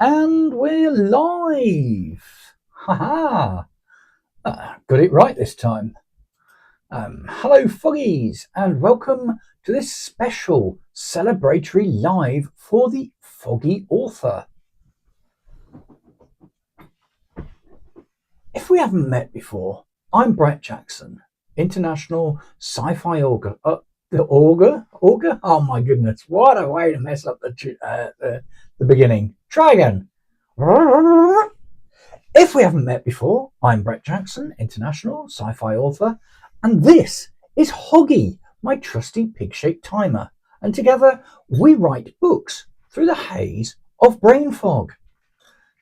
And we're live. Haha. Got it right this time. Hello, Foggies, and welcome to this special celebratory live for the Foggy author. If we haven't met before, I'm Brett Jackson, international sci-fi author. The auger? Oh my goodness! What a way to mess up the beginning. Try again. If we haven't met before, I'm Brett Jackson, international sci-fi author, and this is Hoggy, my trusty pig-shaped timer. And together we write books through the haze of brain fog.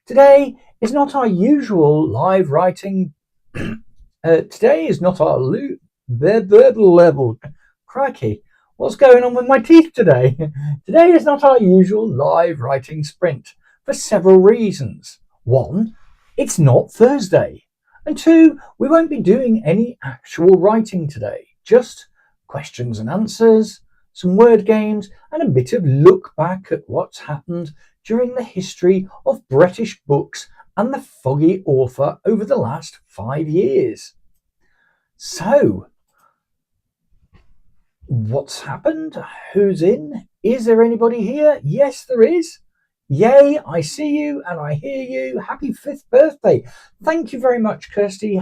Today is not our usual live writing. Today is not our level. Crikey, what's going on with my teeth today? Today is not our usual live writing sprint for several reasons. One, it's not Thursday. And two, we won't be doing any actual writing today. Just questions and answers, some word games, and a bit of look back at what's happened during the history of BrettishBooks and the Foggy author over the last 5 years. So, what's happened? Who's in? Is there anybody here? Yes, there is. Yay, I see you and I hear you. Happy 5th birthday. Thank you very much, Kirsty.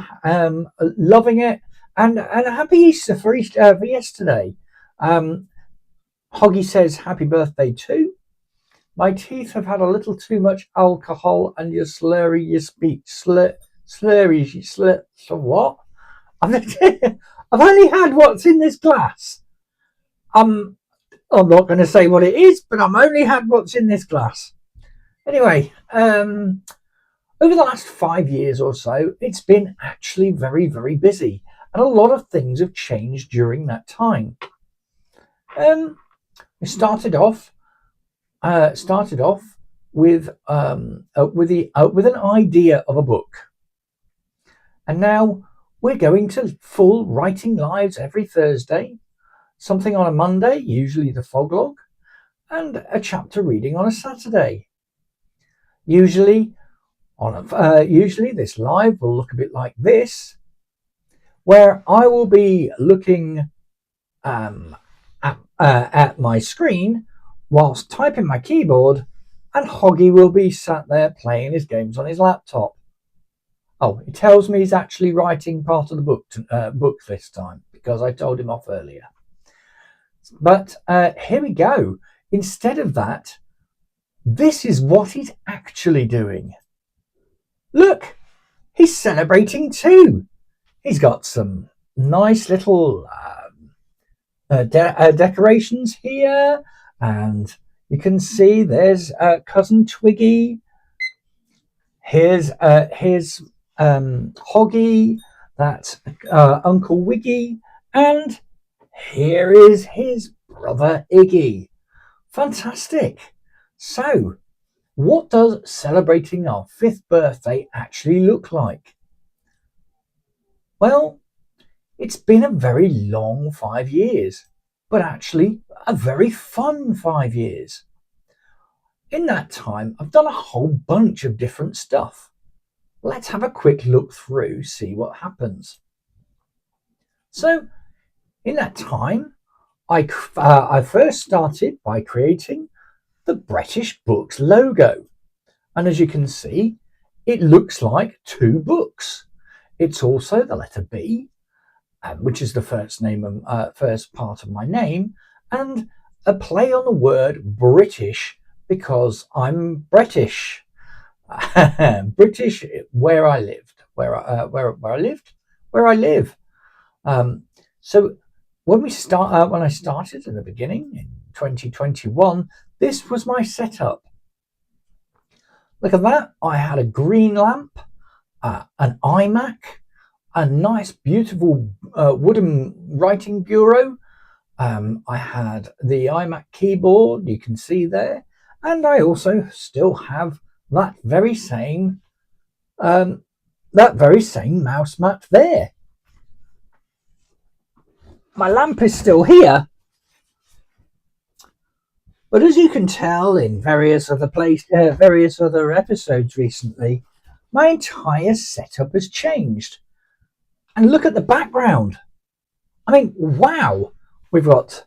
Loving it. And happy Easter for yesterday. Hoggy says happy birthday too. My teeth have had a little too much alcohol and you're slurry, you speak. Slurry. So what? I've only had what's in this glass. I'm not going to say what it is, but I've only had what's in this glass. Anyway, over the last 5 years or so, it's been actually very, very busy, and a lot of things have changed during that time. We started off with an idea of a book, and now we're going to full writing lives every Thursday. Something on a Monday, usually the fog log, and a chapter reading on a Saturday. Usually this live will look a bit like this, where I will be looking at my screen whilst typing my keyboard, and Hoggy will be sat there playing his games on his laptop. Oh, it tells me he's actually writing part of the book this time, because I told him off earlier. But here we go. Instead of that, this is what he's actually doing. Look, he's celebrating too. He's got some nice little decorations here, and you can see there's cousin Twiggy. Here's Hoggy. That's Uncle Wiggy, and here is his brother Iggy. Fantastic. So, what does celebrating our 5th birthday actually look like? Well, it's been a very long 5 years, but actually a very fun 5 years. In that time, I've done a whole bunch of different stuff. Let's have a quick look through, see what happens. So, in that time, I first started by creating the BrettishBooks logo. And as you can see, it looks like 2 books. It's also the letter B, which is the first part of my name, and a play on the word British, because I'm British. British, where I lived. Where I live. So when I started in the beginning in 2021, this was my setup. Look at that. I had a green lamp, an iMac, a nice beautiful wooden writing bureau. I had the iMac keyboard, you can see there, and I also still have that very same mouse mat there. My lamp is still here, But as you can tell in various other episodes recently, my entire setup has changed. And look at the background. I mean, wow! We've got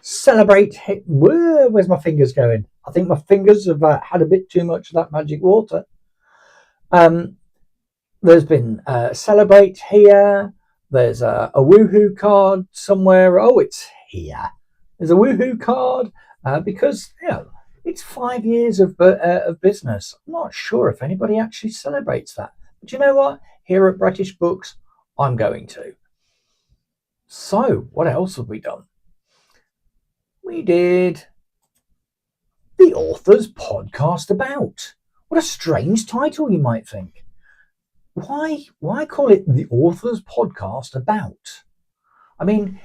celebrate. Where's my fingers going? I think my fingers have had a bit too much of that magic water. There's been celebrate here. There's a woohoo card somewhere. Oh, it's here. There's a woohoo card because it's 5 years of business. I'm not sure if anybody actually celebrates that. But you know what? Here at British Books, I'm going to. So, what else have we done? We did the author's podcast about. What a strange title, you might think. Why call it the author's podcast about? I mean,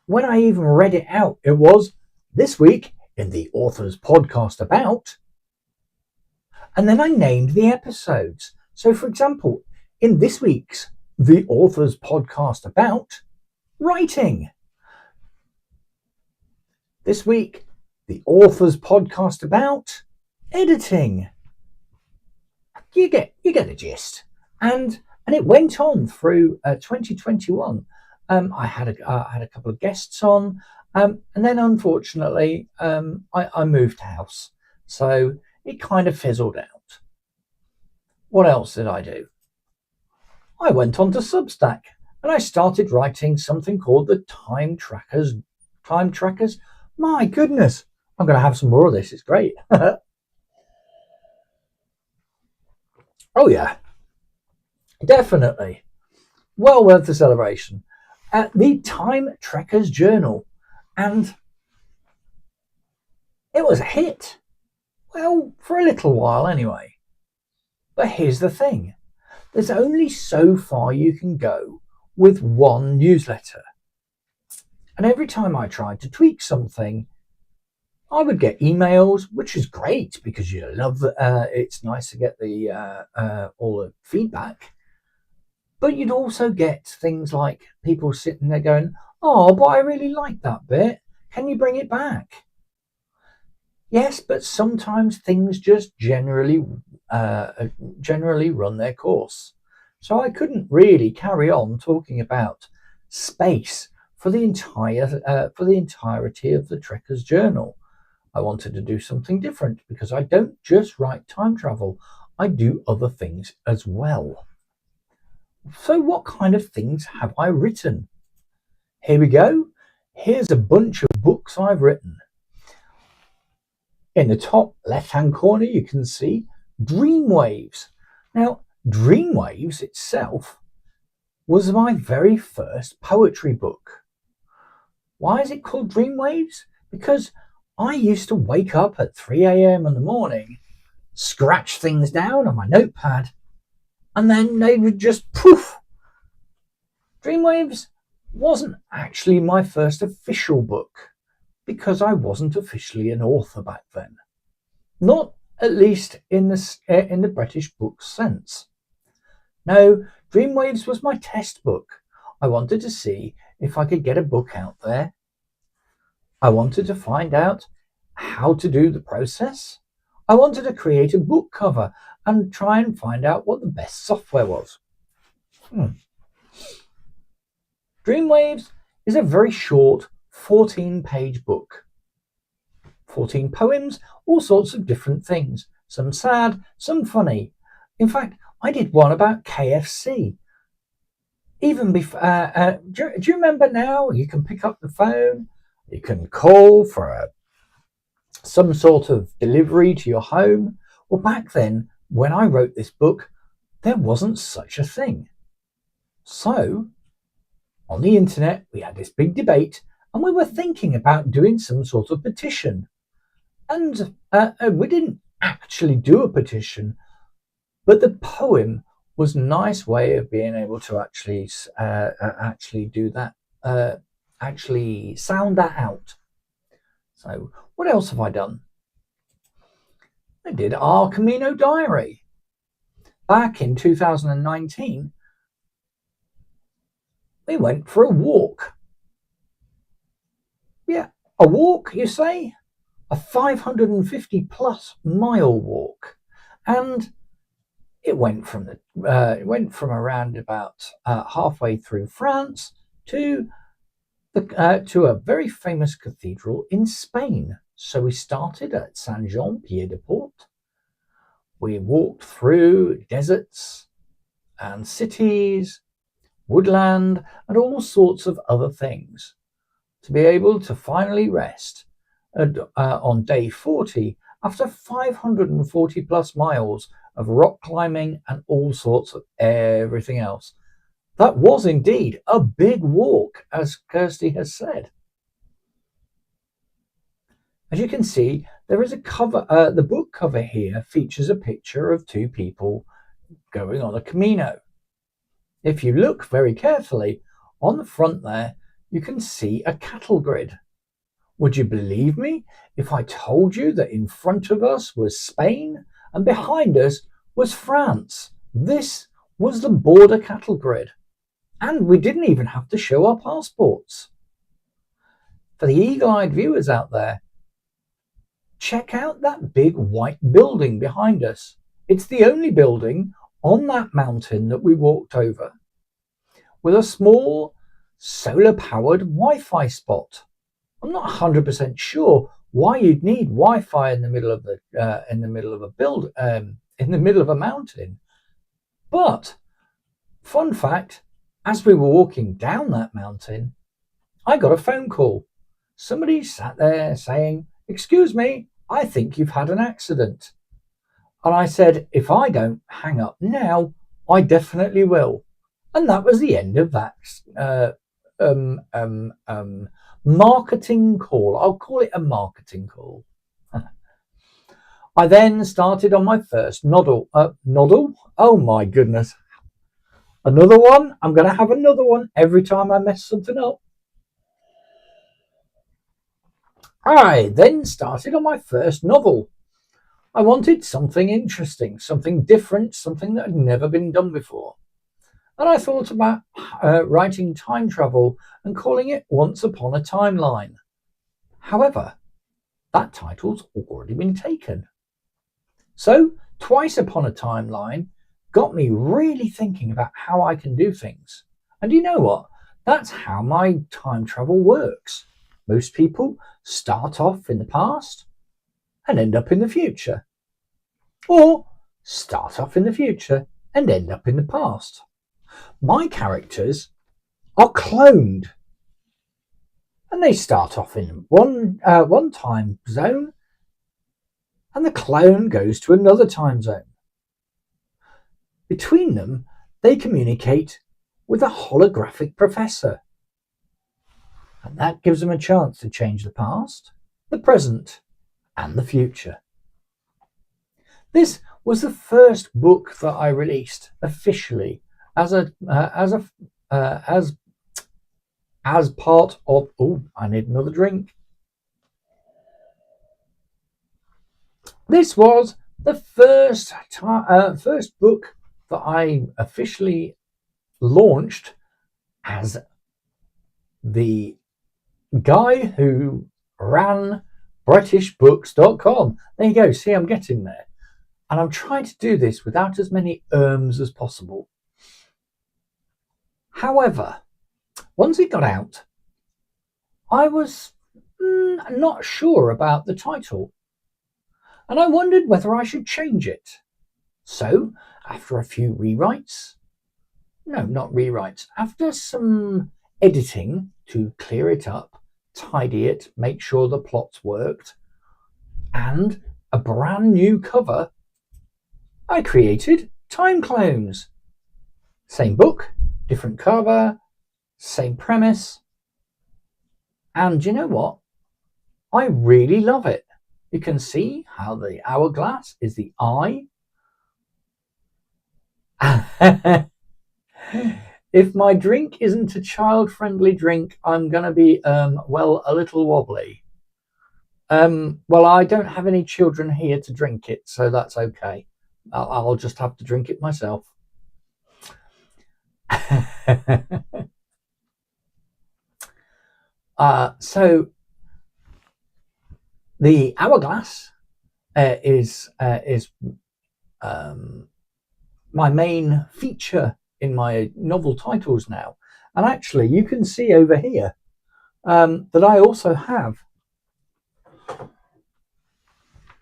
when I even read it out, it was this week in the author's podcast about. And then I named the episodes. So, for example, in this week's the author's podcast about writing. This week, the author's podcast about editing. You get the gist. And it went on through 2021. I had a couple of guests on, and then unfortunately I moved house, so it kind of fizzled out. What else did I do? I went on to Substack and I started writing something called the Time Trackers. Time Trackers. My goodness, I'm going to have some more of this. It's great. Oh yeah, definitely. Well worth the celebration. The Time Trackers Journal, and it was a hit. Well, for a little while anyway. But here's the thing. There's only so far you can go with one newsletter. And every time I tried to tweak something, I would get emails, which is great because you love it's nice to get the all the feedback. But you'd also get things like people sitting there going, "Oh, but I really like that bit. Can you bring it back?" Yes, but sometimes things just generally run their course. So I couldn't really carry on talking about space for the entirety of the Trekker's Journal. I wanted to do something different because I don't just write time travel, I do other things as well. So what kind of things have I written? Here we go. Here's a bunch of books I've written. In the top left-hand corner, you can see Dreamwaves. Now, Dreamwaves itself was my very first poetry book. Why is it called Dreamwaves? Because I used to wake up at 3 a.m. in the morning, scratch things down on my notepad, and then they would just poof. Dreamwaves wasn't actually my first official book because I wasn't officially an author back then. Not at least in the British Books sense. No, Dreamwaves was my test book. I wanted to see if I could get a book out there. I wanted to find out how to do the process. I wanted to create a book cover and try and find out what the best software was. Dreamwaves is a very short 14-page book. 14 poems, all sorts of different things. Some sad, some funny. In fact, I did one about KFC. Even before, do you remember now? You can pick up the phone, you can call for some sort of delivery to your home. Well, back then, when I wrote this book, there wasn't such a thing. So, on the internet, we had this big debate, and we were thinking about doing some sort of petition. And we didn't actually do a petition, but the poem was a nice way of being able to actually do that, actually sound that out. So what else have I done? I did our Camino Diary. Back in 2019, we went for a walk. Yeah, a walk, you say? a 550 plus mile walk, and it went from around about halfway through France to a very famous cathedral in Spain. So we started at Saint-Jean-Pied-de-Port. We walked through deserts and cities, woodland, and all sorts of other things to be able to finally rest on day 40 after 540 plus miles of rock climbing and all sorts of everything else. That was indeed a big walk, as Kirsty has said. As you can see, there is a cover. The book cover here features a picture of two people going on a Camino. If you look very carefully, on the front there, you can see a cattle grid. Would you believe me if I told you that in front of us was Spain and behind us was France? This was the border cattle grid. And we didn't even have to show our passports. For the eagle-eyed viewers out there, check out that big white building behind us. It's the only building on that mountain that we walked over, with a small solar-powered Wi-Fi spot. I'm not 100% sure why you'd need Wi-Fi in the middle of a mountain, but fun fact: as we were walking down that mountain, I got a phone call. Somebody sat there saying, "Excuse me, I think you've had an accident." And I said, if I don't hang up now, I definitely will. And that was the end of that marketing call. I'll call it a marketing call. I then started on my first noddle. Noddle? Oh my goodness. Another one? I'm going to have another one every time I mess something up. I then started on my first novel. I wanted something interesting, something different, something that had never been done before. And I thought about writing time travel and calling it Once Upon a Timeline. However, that title's already been taken. So, Twice Upon a Timeline got me really thinking about how I can do things. And you know what? That's how my time travel works. Most people start off in the past and end up in the future. Or start off in the future and end up in the past. My characters are cloned. And they start off in one time zone, and the clone goes to another time zone. Between them, they communicate with a holographic professor. And that gives them a chance to change the past, the present, and the future. This was the first book that I released officially as part of. Oh, I need another drink. This was the first book that I officially launched as the guy who ran BrettishBooks.com. There you go. See, I'm getting there. And I'm trying to do this without as many as possible. However, once it got out, I was not sure about the title. And I wondered whether I should change it. So, after a few rewrites, no, not rewrites, after some editing to clear it up, tidy it, make sure the plots worked, and a brand new cover, I created Time Clones. Same book, different cover, same premise. And you know what? I really love it. You can see how the hourglass is the eye. If my drink isn't a child-friendly drink, I'm going to be, a little wobbly. Well, I don't have any children here to drink it, so that's okay. I'll just have to drink it myself. So The hourglass is my main feature in my novel titles now. And actually, you can see over here that I also have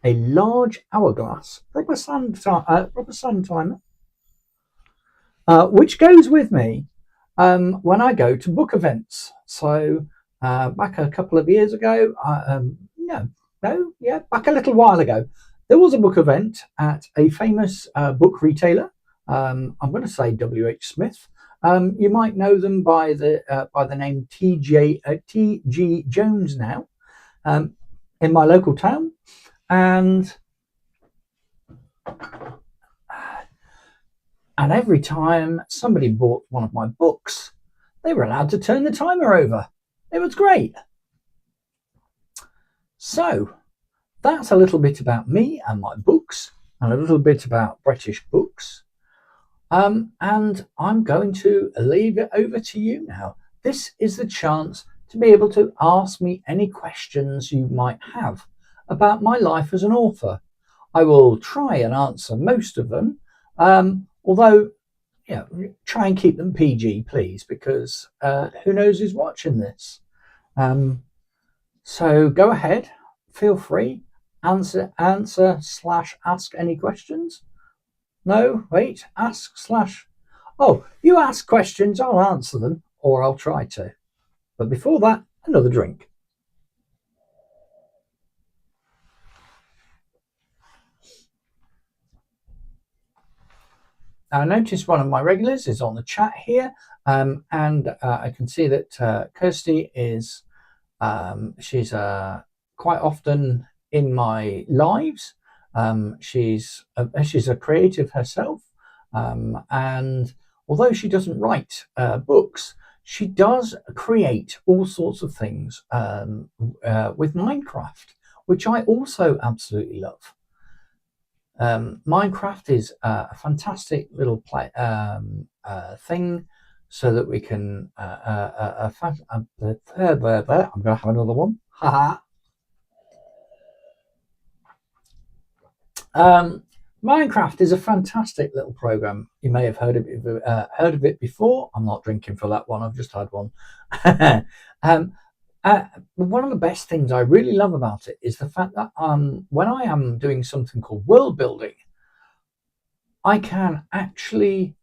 a large hourglass rubber sand timer, which goes with me when I go to book events. So back a couple of years ago, back a little while ago, there was a book event at a famous book retailer. I'm going to say W.H. Smith. You might know them by the name T.G. Jones now, in my local town, and every time somebody bought one of my books, they were allowed to turn the timer over. It was great. So that's a little bit about me and my books, and a little bit about BrettishBooks. And I'm going to leave it over to you now. This is the chance to be able to ask me any questions you might have about my life as an author. I will try and answer most of them, although, try and keep them PG, please, because who knows who's watching this. So go ahead, feel free, answer / ask any questions. No, wait, oh, you ask questions, I'll answer them, or I'll try to. But before that, another drink. Now, I noticed one of my regulars is on the chat here, and I can see that Kirsty is, she's quite often in my lives. She's a creative herself, and although she doesn't write books, she does create all sorts of things with Minecraft, which I also absolutely love. Minecraft is a fantastic little thing, so that we can. I'm going to have another one. Minecraft is a fantastic little program. You may have heard of it before. I'm not drinking for that one. I've just had one. One of the best things I really love about it is the fact that when I am doing something called world building, I can actually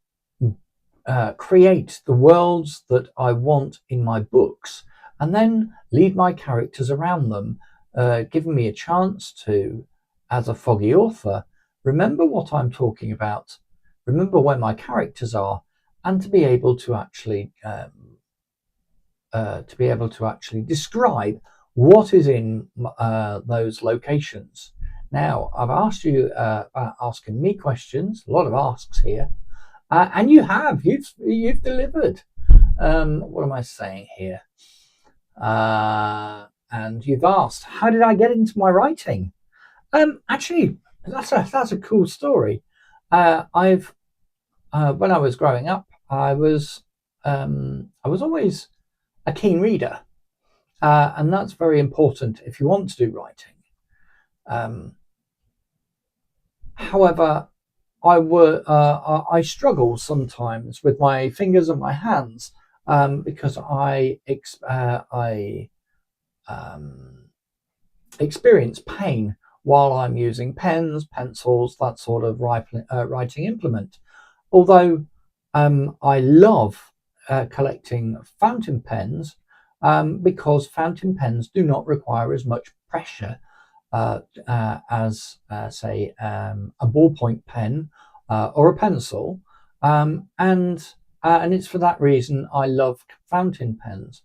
create the worlds that I want in my books, and then lead my characters around them, giving me a chance to, as a Foggy author, remember what I'm talking about, remember where my characters are, and to be able to actually describe what is in those locations. Now, I've asked you about asking me questions, a lot of asks here, and you've delivered. What am I saying here? And you've asked, how did I get into my writing? Actually, that's a cool story. When I was growing up, I was always a keen reader, and that's very important if you want to do writing. However, I struggle sometimes with my fingers and my hands, because I experience pain while I'm using pens, pencils, that sort of writing implement. Although I love collecting fountain pens, because fountain pens do not require as much pressure as, say, a ballpoint pen or a pencil, and it's for that reason I love fountain pens.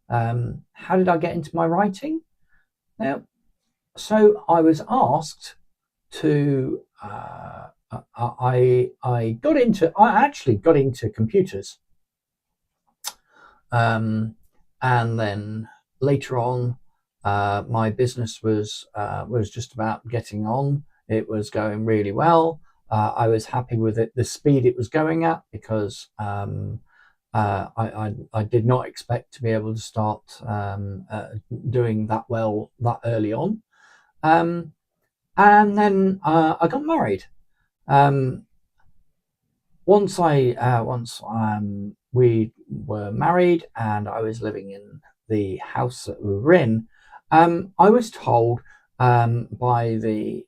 How did I get into my writing? Now, so I was asked to. I actually got into computers, and then later on, my business was just about getting on. It was going really well. I was happy with it, the speed it was going at, because I did not expect to be able to start doing that well that early on. And then I got married. Once we were married and I was living in the house that we were in, I was told by the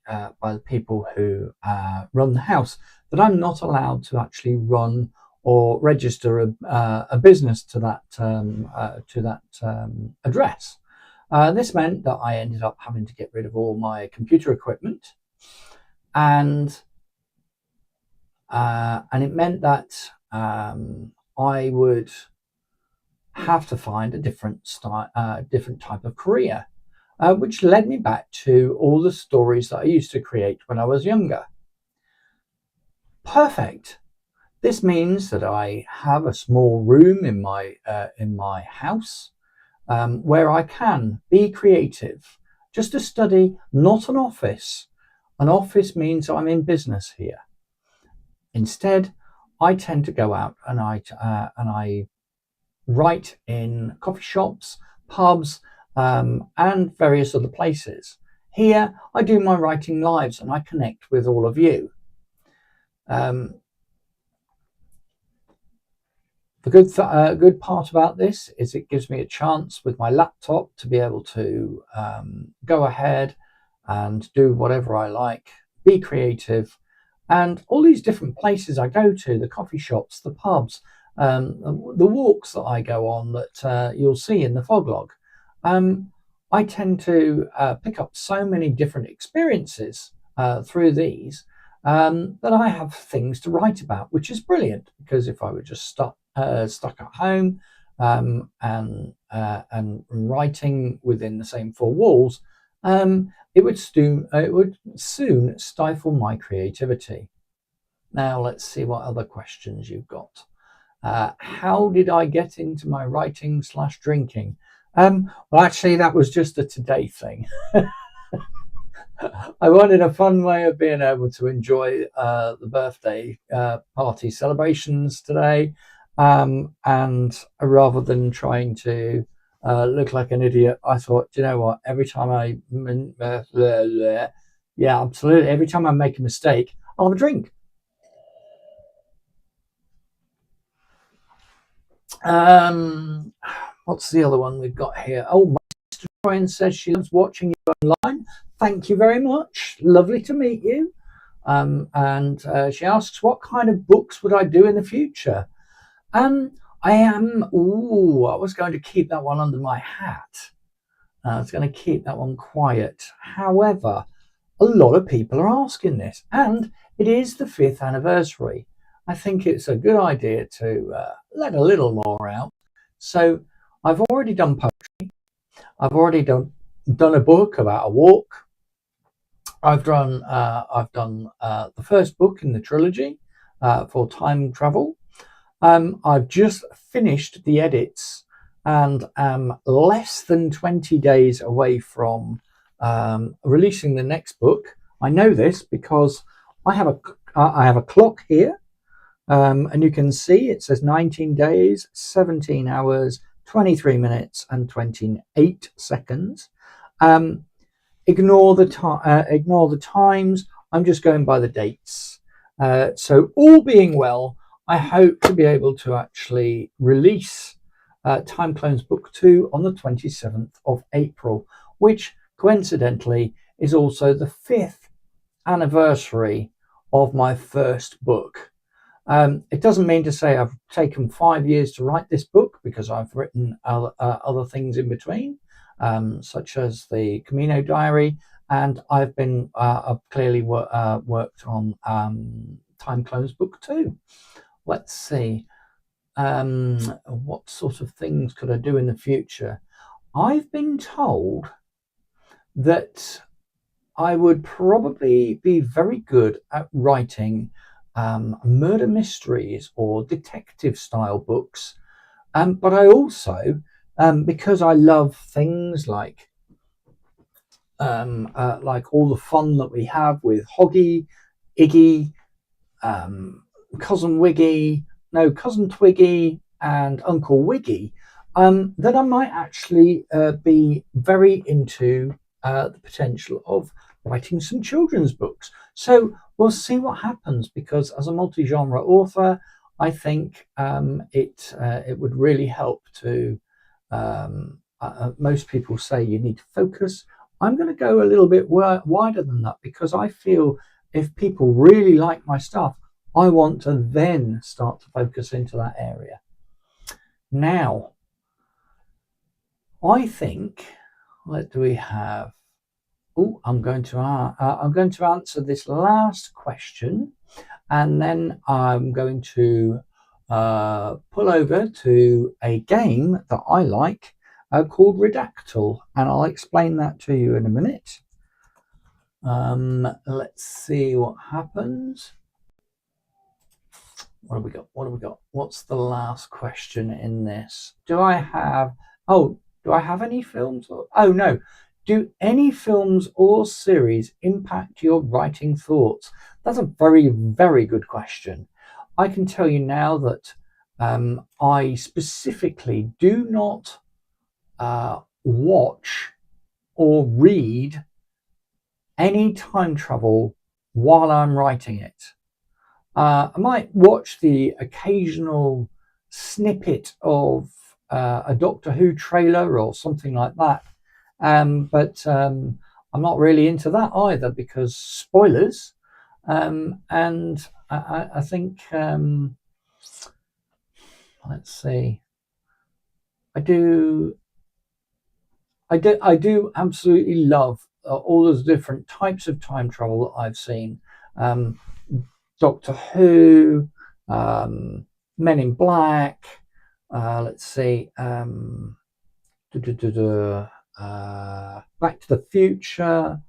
people who run the house that I'm not allowed to actually run or register a business to that address. This meant that I ended up having to get rid of all my computer equipment, and it meant that I would have to find a different type of career, which led me back to all the stories that I used to create when I was younger. Perfect. This means that I have a small room in my house where I can be creative, just to study, not an office. An office means I'm in business here. Instead, I tend to go out and I write in coffee shops, pubs, and various other places. Here, I do my writing lives and I connect with all of you. The good part about this is it gives me a chance with my laptop to be able to go ahead and do whatever I like, be creative, and all these different places I go to, the coffee shops, the pubs, the walks that I go on that you'll see in the fog log. I tend to pick up so many different experiences through these that I have things to write about, which is brilliant, because if I were just stuck at home and writing within the same four walls, it would soon stifle my creativity. Now let's see what other questions you've got. How did I get into my writing / drinking? Well, actually, that was just a today thing. I wanted a fun way of being able to enjoy the birthday party celebrations today, and rather than trying to look like an idiot, I thought, you know what? Every time yeah, absolutely. Every time I make a mistake, I'll have a drink. What's the other one we've got here? Oh, my sister Brian says she loves watching you online. Thank you very much. Lovely to meet you. And she asks, what kind of books would I do in the future? I was going to keep that one under my hat. I was going to keep that one quiet. However, a lot of people are asking this, and it is the 5th anniversary. I think it's a good idea to let a little more out. So I've already done poetry. I've already done a book about a walk. I've done the first book in the trilogy for time travel. I've just finished the edits and am less than 20 days away from releasing the next book. I know this because I have a clock here, and you can see it says 19 days, 17 hours, 23 minutes, and 28 seconds. Ignore the times. I'm just going by the dates. So all being well, I hope to be able to actually release Time Clones Book 2 on the 27th of April, which coincidentally is also the 5th anniversary of my first book. It doesn't mean to say I've taken 5 years to write this book, because I've written other things in between, such as the QnA diary, and I've clearly worked on Time Clones Book 2. Let's see. What sort of things could I do in the future? I've been told that I would probably be very good at writing murder mysteries or detective style books. But I also, because I love things like all the fun that we have with Hoggy, Iggy, Cousin Twiggy, and Uncle Wiggy, that I might actually be very into the potential of writing some children's books. So we'll see what happens, because as a multi-genre author, I think it would really help to. Most people say you need to focus. I'm going to go a little bit wider than that, because I feel if people really like my stuff, I want to then start to focus into that area. Now, I think, what do we have? Oh, I'm going to answer this last question, and then I'm going to pull over to a game that I like called Redactyl, and I'll explain that to you in a minute. Let's see what happens. What have we got? What have we got? What's the last question in this? Do I have any films? Oh no. Do any films or series impact your writing thoughts? That's a very, very good question. I can tell you now that I specifically do not watch or read any time travel while I'm writing it. I might watch the occasional snippet of a Doctor Who trailer or something like that, but I'm not really into that either, because spoilers. And I think let's see. I do absolutely love all those different types of time travel that I've seen. Doctor Who, Men in Black, let's see, Back to the Future,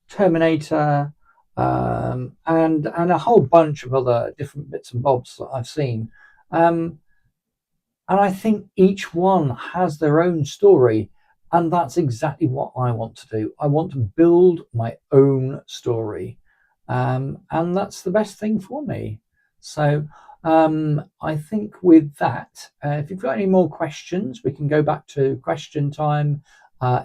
Terminator, and a whole bunch of other different bits and bobs that I've seen. And I think each one has their own story, and that's exactly what I want to do. I want to build my own story. And that's the best thing for me. So I think with that, if you've got any more questions, we can go back to question time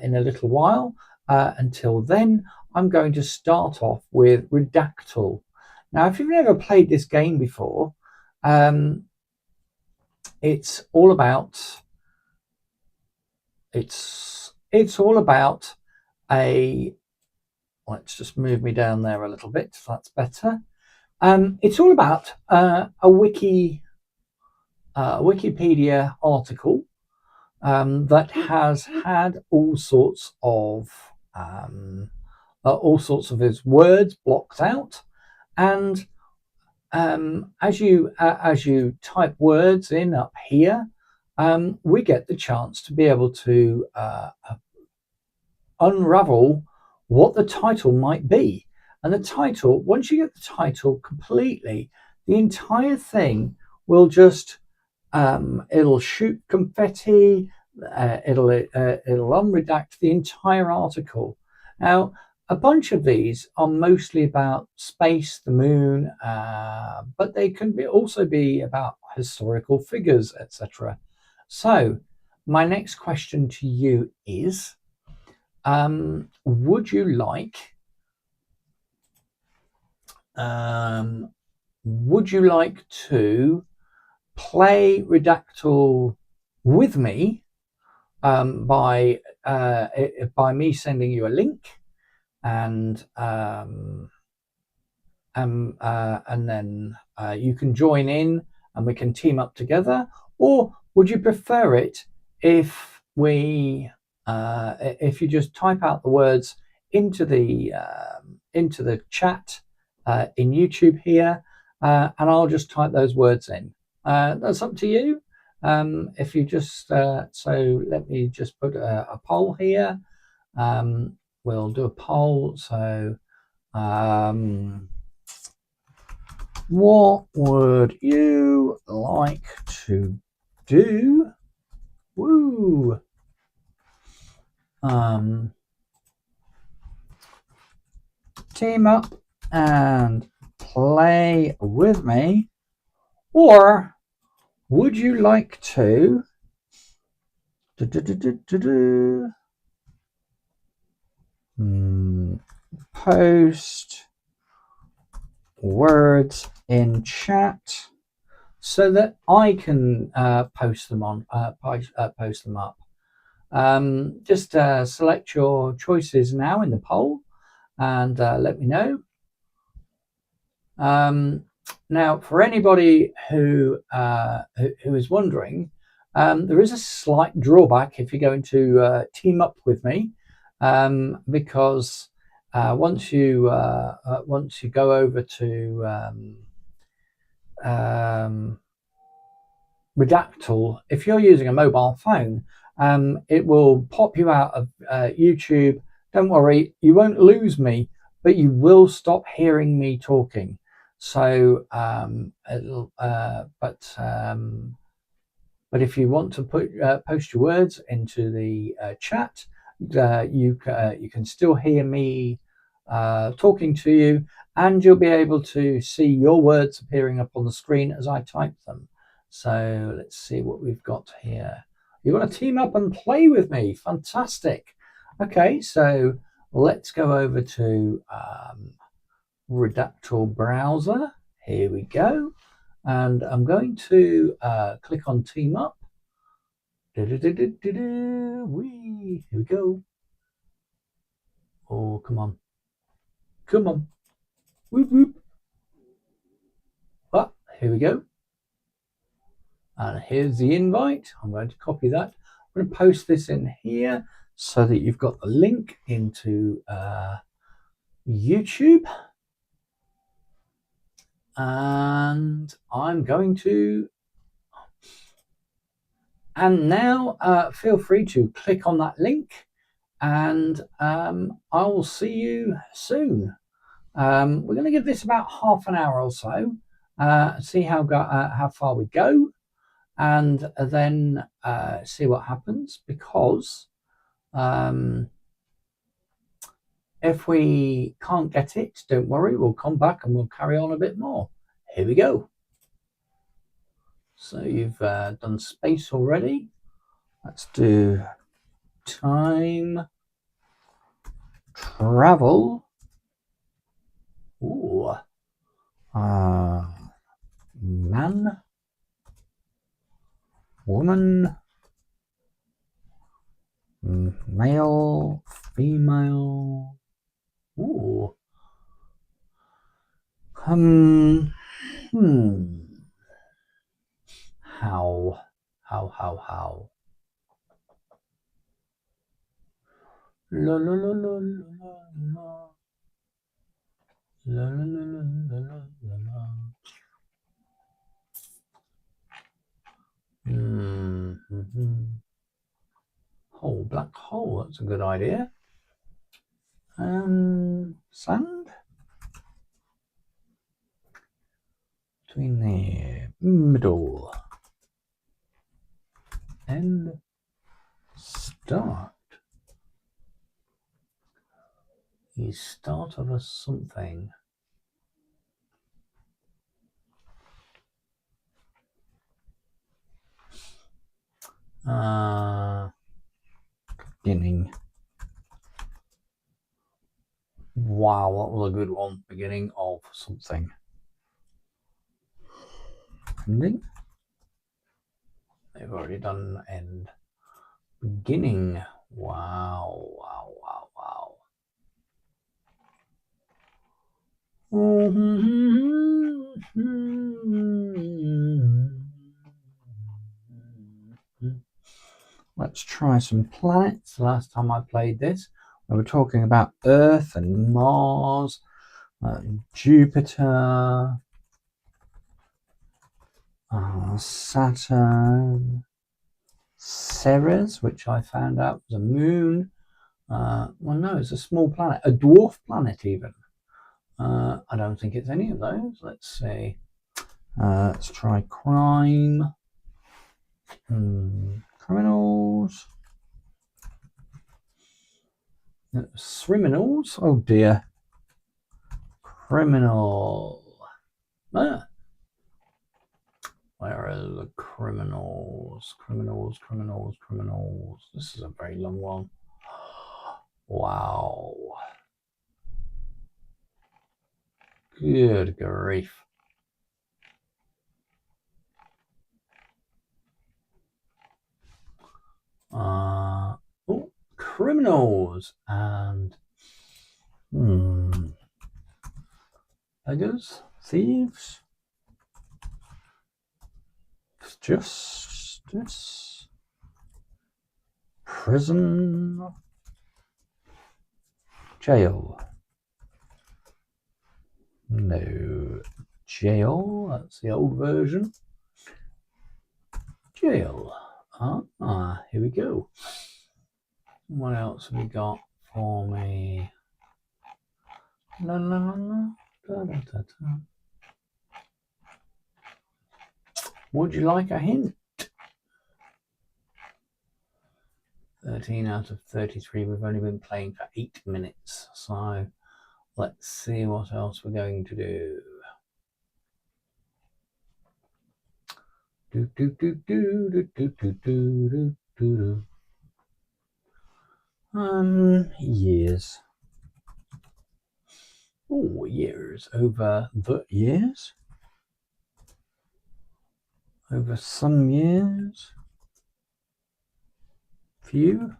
in a little while. Until then, I'm going to start off with Redactyl. Now, if you've never played this game before, it's all about a. Let's just move me down there a little bit. That's better. It's all about a Wikipedia article that has had all sorts of his words blocked out, and as you type words in up here, we get the chance to be able to unravel what the title might be. And the title, once you get the title completely, the entire thing will just it'll shoot confetti, it'll unredact the entire article. Now, a bunch of these are mostly about space, the moon, but they can also be about historical figures, etc. So my next question to you is, would you like to play Redactyl with me by me sending you a link, and then you can join in and we can team up together? Or would you prefer it if you just type out the words into the chat in YouTube here, and I'll just type those words in? That's up to you. If you just so let me just put a poll here. We'll do a poll. So what would you like to do? Woo! Team up and play with me, or would you like to Post words in chat so that I can post them up. Just select your choices now in the poll and let me know. Now, for anybody who is wondering, there is a slight drawback if you're going to team up with me, because once you go over to Redactyl, if you're using a mobile phone, it will pop you out of YouTube. Don't worry, you won't lose me, but you will stop hearing me talking. So, but if you want to post your words into the chat, you can still hear me talking to you, and you'll be able to see your words appearing up on the screen as I type them. So let's see what we've got here. You want to team up and play with me? Fantastic. Okay, so let's go over to Redactyl browser. Here we go. And I'm going to click on team up. Here we go. Oh, come on. Come on. Whoop, whoop. Ah, here we go. And here's the invite. I'm going to copy that. I'm going to post this in here so that you've got the link into YouTube. And I'm going to... And now feel free to click on that link, and I will see you soon. We're going to give this about half an hour or so, see how far we go, and then see what happens, because if we can't get it, don't worry, we'll come back and we'll carry on a bit more. Here we go. So you've done space already. Let's do time travel. Ooh. Man, woman, male, female. Ooh. How? La la la la la la. La la la la la la la. Hole, black hole. That's a good idea. Sand between the middle and start. The start of a something. Beginning. Wow, that was a good one. Beginning of something. Ending. They've already done end. Beginning. Wow. Let's try some planets. Last time I played this, we were talking about Earth and Mars, Jupiter, Saturn, Ceres, which I found out was a moon. Well, no, it's a small planet, a dwarf planet even. I don't think it's any of those. Let's see. Let's try crime. Criminals. Criminals. Oh dear. Criminal. Where are the criminals? Criminals. This is a very long one. Wow. Good grief. Oh, criminals and beggars, thieves, justice, prison, jail. No, jail. That's the old version. Jail. Here we go. What else have we got for me? La, la, la, la. Da, da, da, da. Would you like a hint? 13 out of 33. We've only been playing for 8 minutes. So let's see what else we're going to do. Do, do, do, do, do, do, do, do, do, do. Years. Oh, years. Over the years. Over some years. Few.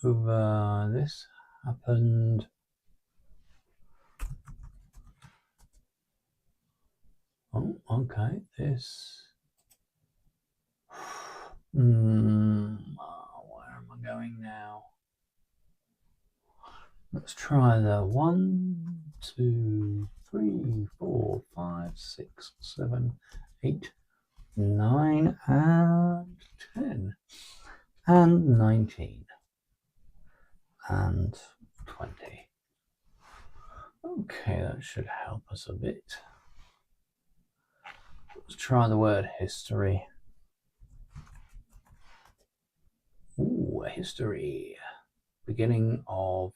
Over this happened. Oh, okay. This. Where am I going now? Let's try the 1, 2, 3, 4, 5, 6, 7, 8, 9, and 10, and 19, and 20. Okay, that should help us a bit. Let's try the word history. Ooh, history. Beginning of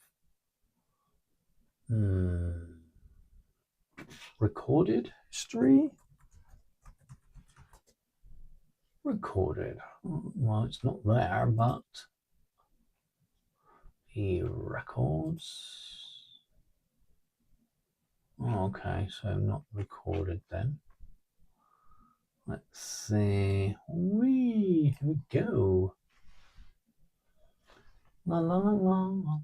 recorded history. Recorded. Well, it's not there, but the records. Okay, so not recorded then. Let's see. Here we go. La la la la.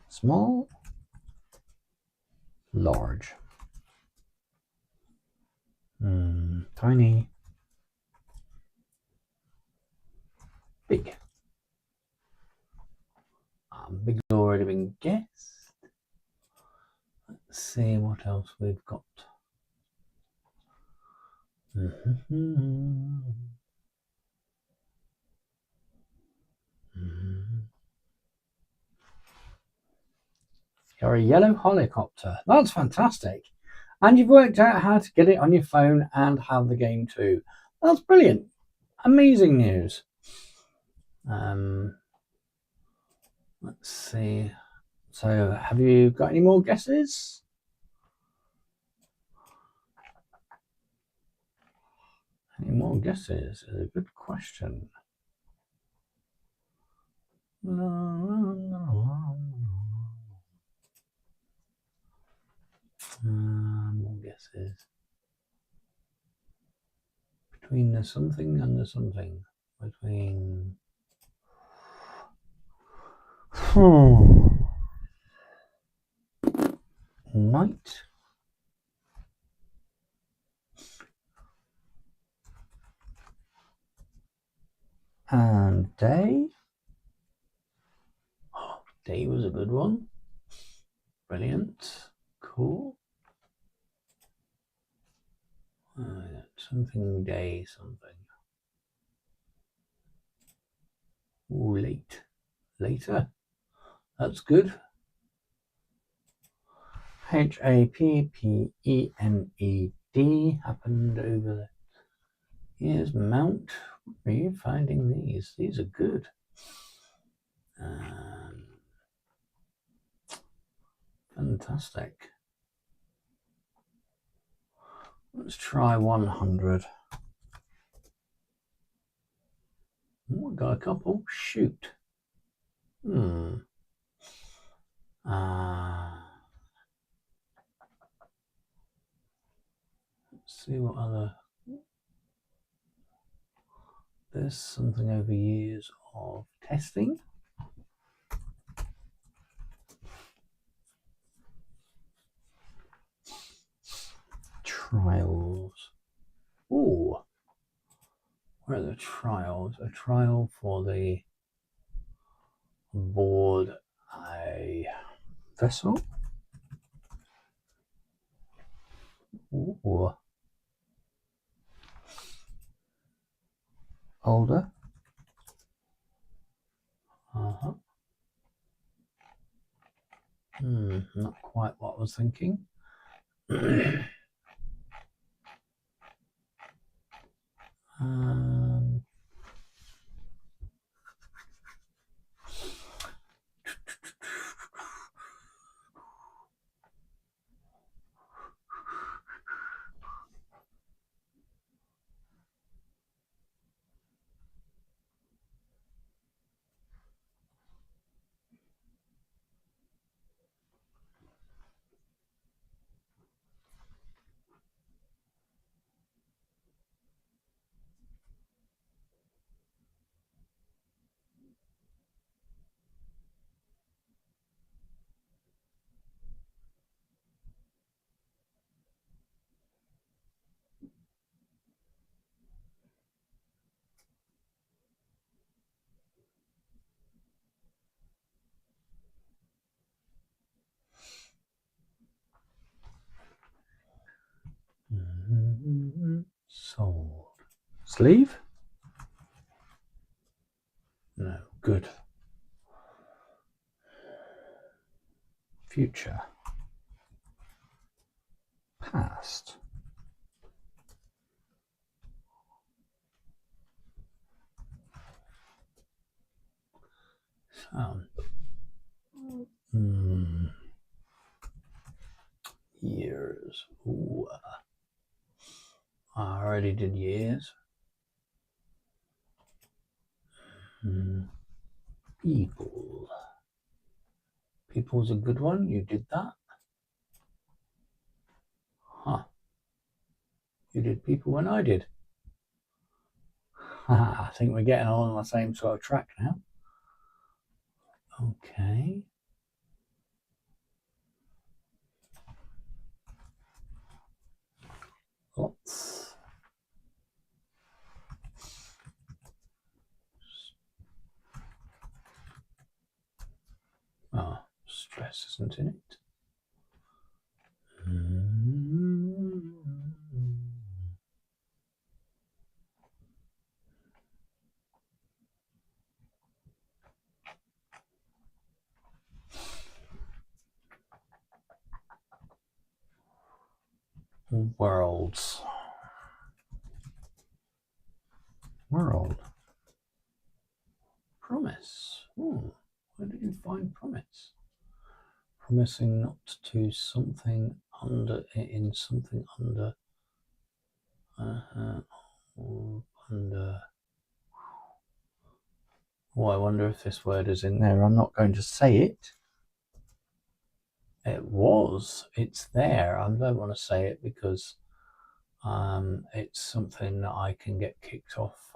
Small, large, tiny, big. Big's already been guessed. Let's see what else we've got. You're a yellow helicopter. That's fantastic. And you've worked out how to get it on your phone and have the game too. That's brilliant. Amazing news. Let's see. So have you got any more guesses? Any more guesses is a good question. More guesses. Between the something and the something. Between. Night. And day. Oh, day was a good one. Brilliant. Cool. Something day, something. Ooh, late. Later. That's good. HAPPENED happened over there. Here's Mount. Where are you finding these? These are good. Fantastic. Let's try 100. Oh, got a couple. Shoot. Let's see what other. There's something over years of testing. Trials. Ooh. Where are the trials? A trial for the board a vessel. Ooh. Older. Not quite what I was thinking. Sold. Sleeve? No. Good. Future. Past. Sound. Years. Ooh. I already did years. People. People's a good one. You did that. Huh. You did people when I did. I think we're getting on the same sort of track now. Okay. Lots. Oh, stress isn't in it. Worlds. World. Promise. Ooh, where did you find promise? Promising not to something under in something under under. Oh, I wonder if this word is in there. I'm not going to say it. It was. It's there. I don't want to say it because it's something that I can get kicked off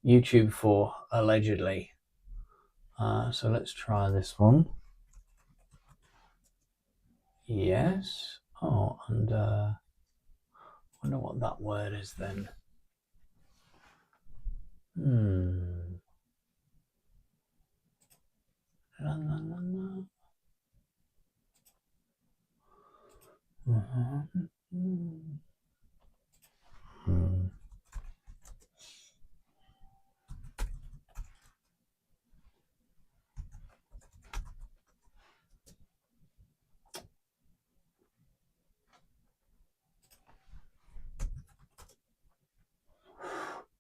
YouTube for, allegedly. So let's try this one. Yes. Oh, and I wonder what that word is then. La, la, la, la.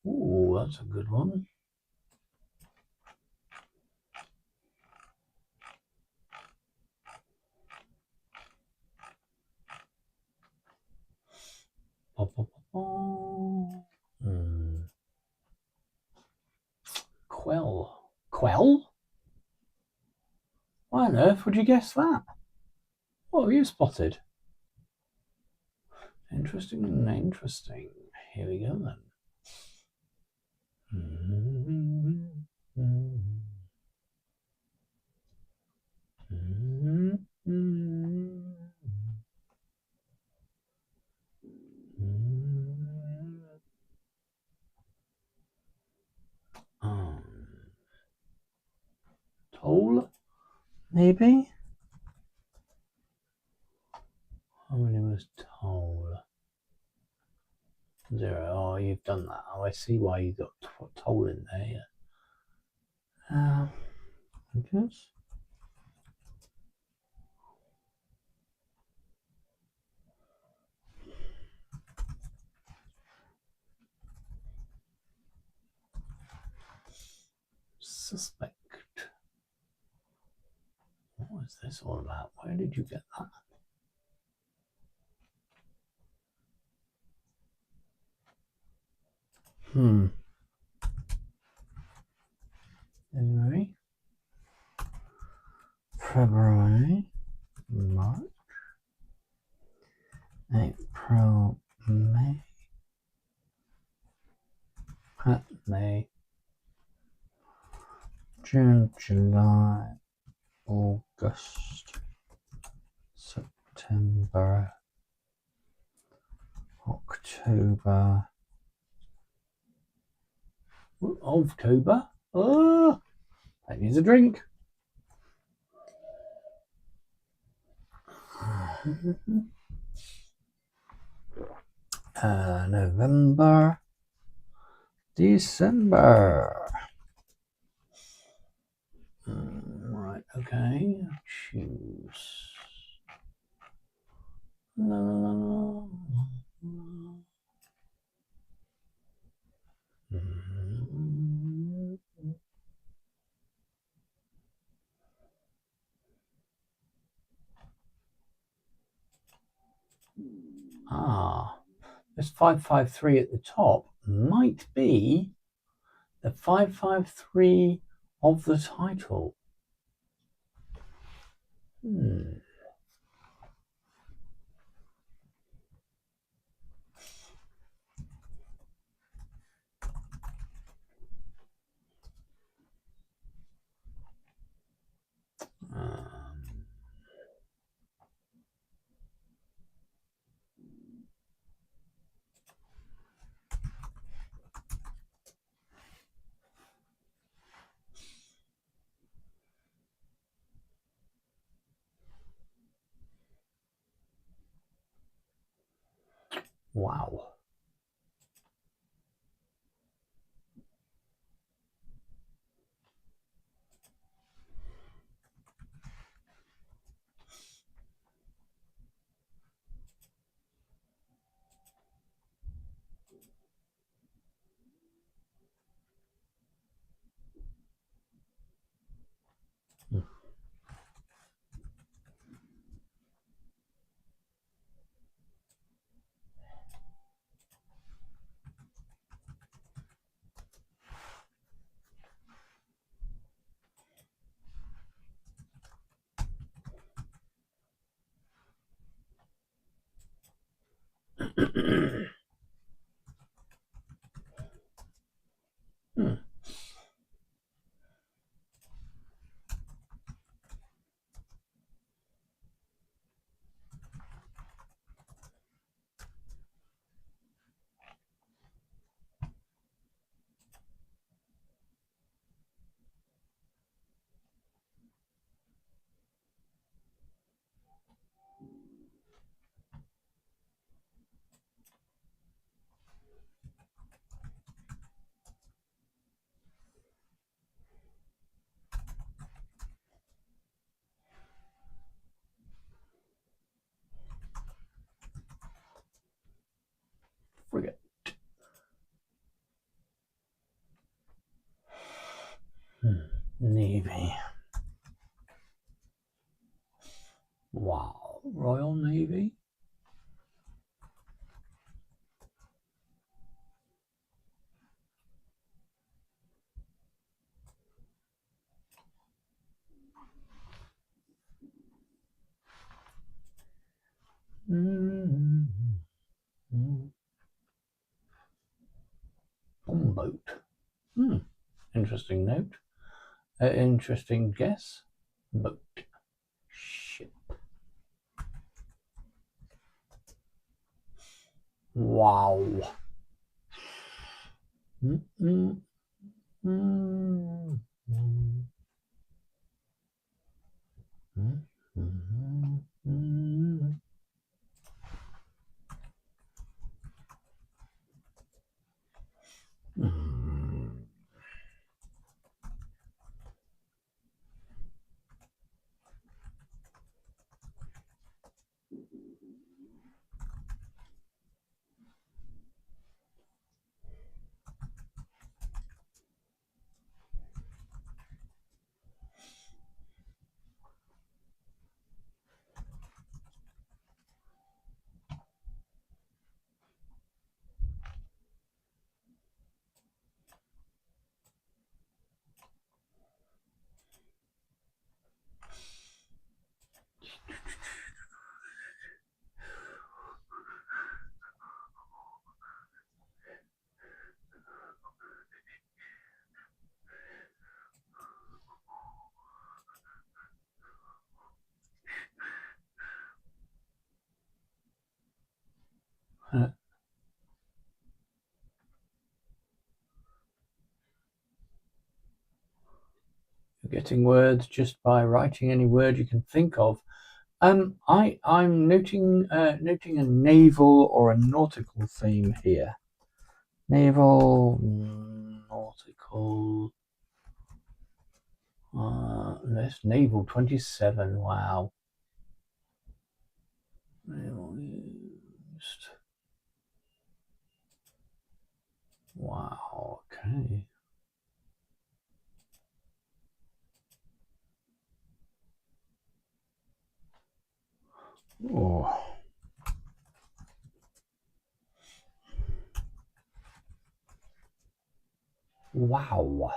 Ooh, that's a good one. Quell. Quell? Why on earth would you guess that? What have you spotted? Interesting. Here we go then. Toll, maybe? How many was toll? 0. Oh, you've done that. Oh, I see why you got toll in there. I guess. Suspect. What is this all about? Where did you get that? January, February, March, April, May, June, July, August, September, October. October? Oh, that needs a drink. November, December. Right, okay. Choose. No. This 553 at the top might be the 553 of the title. Wow. Forget. Navy. Wow. Royal Navy. Boat. Interesting note. Interesting guess. Boat. Ship. Wow. You're getting words just by writing any word you can think of. I'm noting a naval or a nautical theme here. Naval, nautical. That's naval 27. Wow. Naval used. Wow. Okay. Oh. Wow.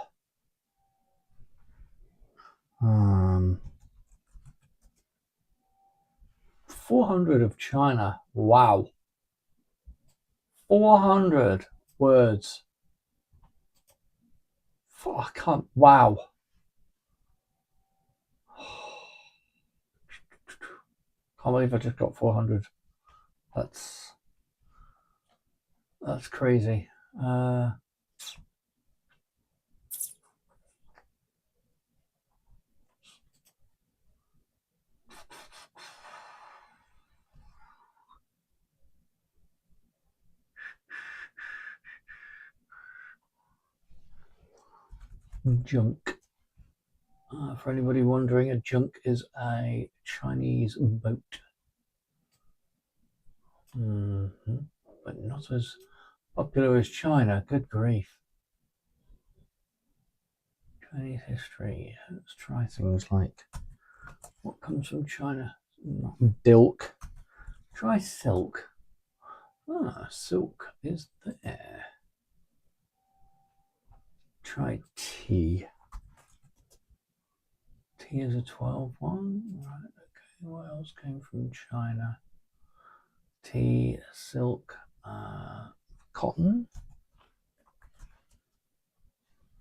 400 of China. Wow. 400 words. I can't. Wow. Can't believe I just got 400. That's crazy. Junk. For anybody wondering, a junk is a Chinese boat. But not as popular as China. Good grief. Chinese history. Let's try things like what comes from China? Dilk. Try silk. Silk is there. Try tea. Tea is a 12 one. Right, okay. What else came from China? Tea, silk, cotton.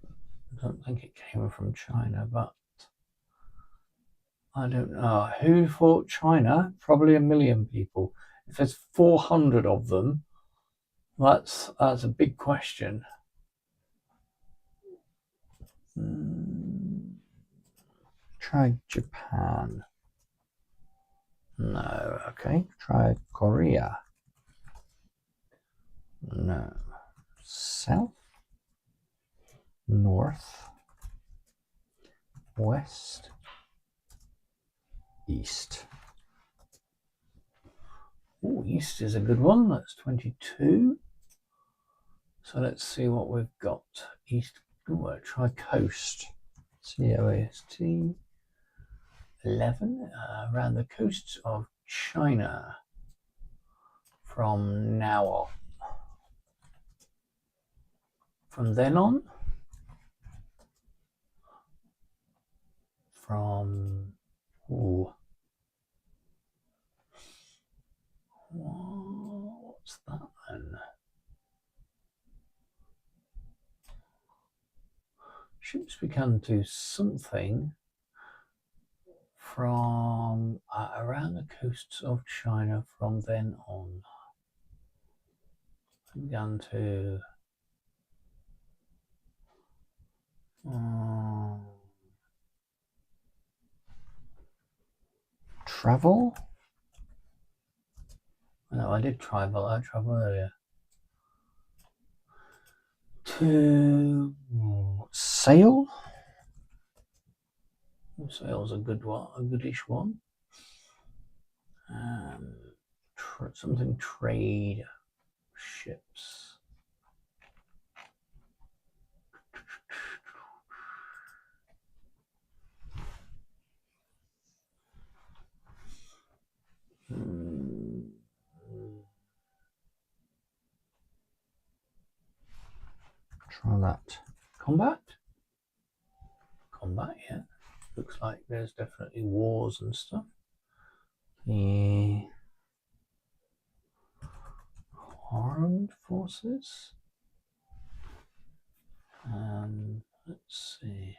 I don't think it came from China, but I don't know. Who thought China? Probably a million people. If there's 400 of them, that's a big question. Try Japan. No. Okay. Try Korea. No. South. North. West. East. Oh, East is a good one. That's 22. So let's see what we've got. East. Ooh, try coast. COAST. 11. Around the coasts of China. From now on. From then on. From. Ooh. Ships began to do something from around the coasts of China from then on. Began to travel. No, I did travel. I traveled earlier. To sail. Sail's a good one, a goodish one. Something trade ships. Try that. Combat? Combat, yeah. Looks like there's definitely wars and stuff. The armed forces. Let's see.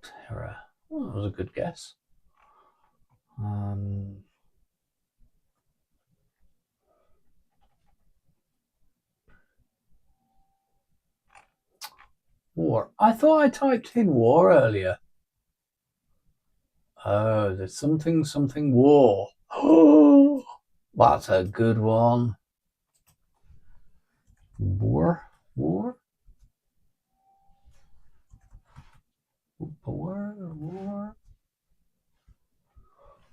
Terror. Well, that was a good guess. War. I thought I typed in war earlier. Oh, there's something war. Oh, that's a good one. War. Oh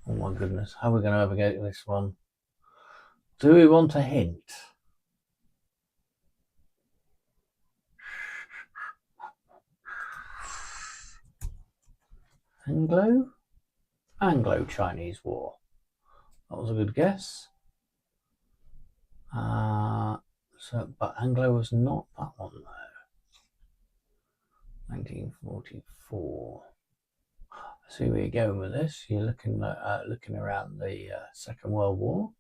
my goodness, how are we going to navigate this one? Do we want a hint? Anglo-Chinese War. That was a good guess. But Anglo was not that one though. 1944. I see where you're going with this. You're looking around the Second World War.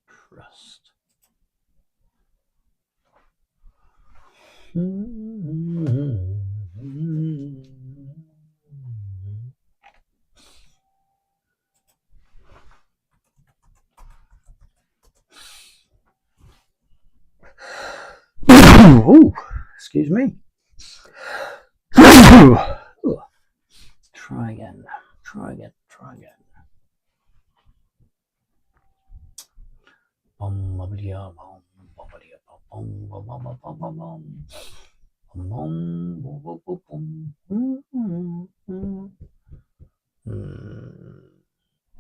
Trust. Oh, excuse me. Try again.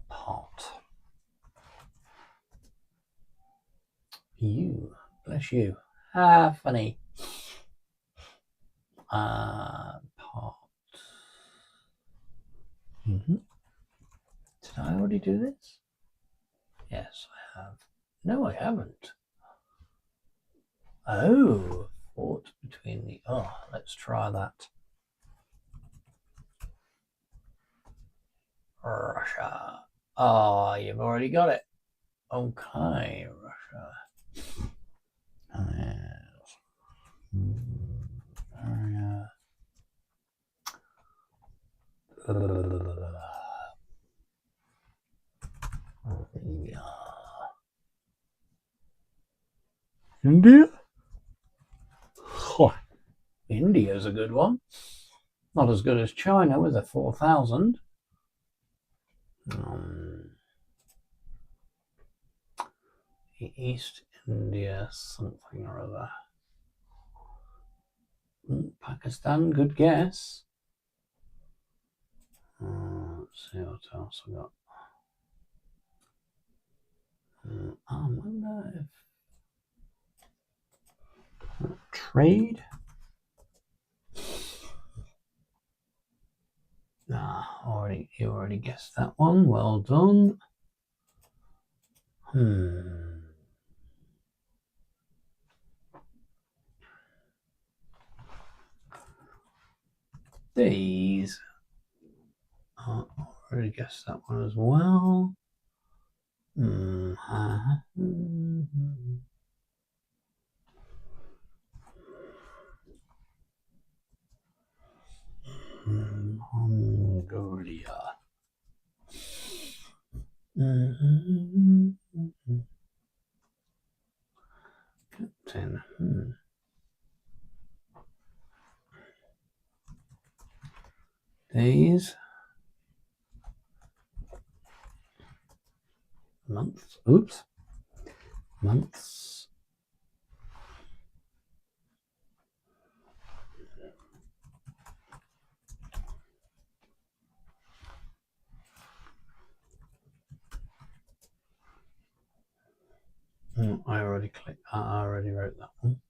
Pot. You. Bless you. Funny. Pot. Did I already do this? Yes, I have. No, I haven't. Oh, fought between the... Oh, let's try that. Russia. Oh, you've already got it. Okay, Russia. India? India's a good one. Not as good as China with a 4,000. East India something or other. Pakistan, good guess. Let's see what else we got. I wonder if trade. You already guessed that one. Well done. These. Already guessed that one as well. Captain. Days. Months. Oops. Months. I already clicked. I already wrote that one.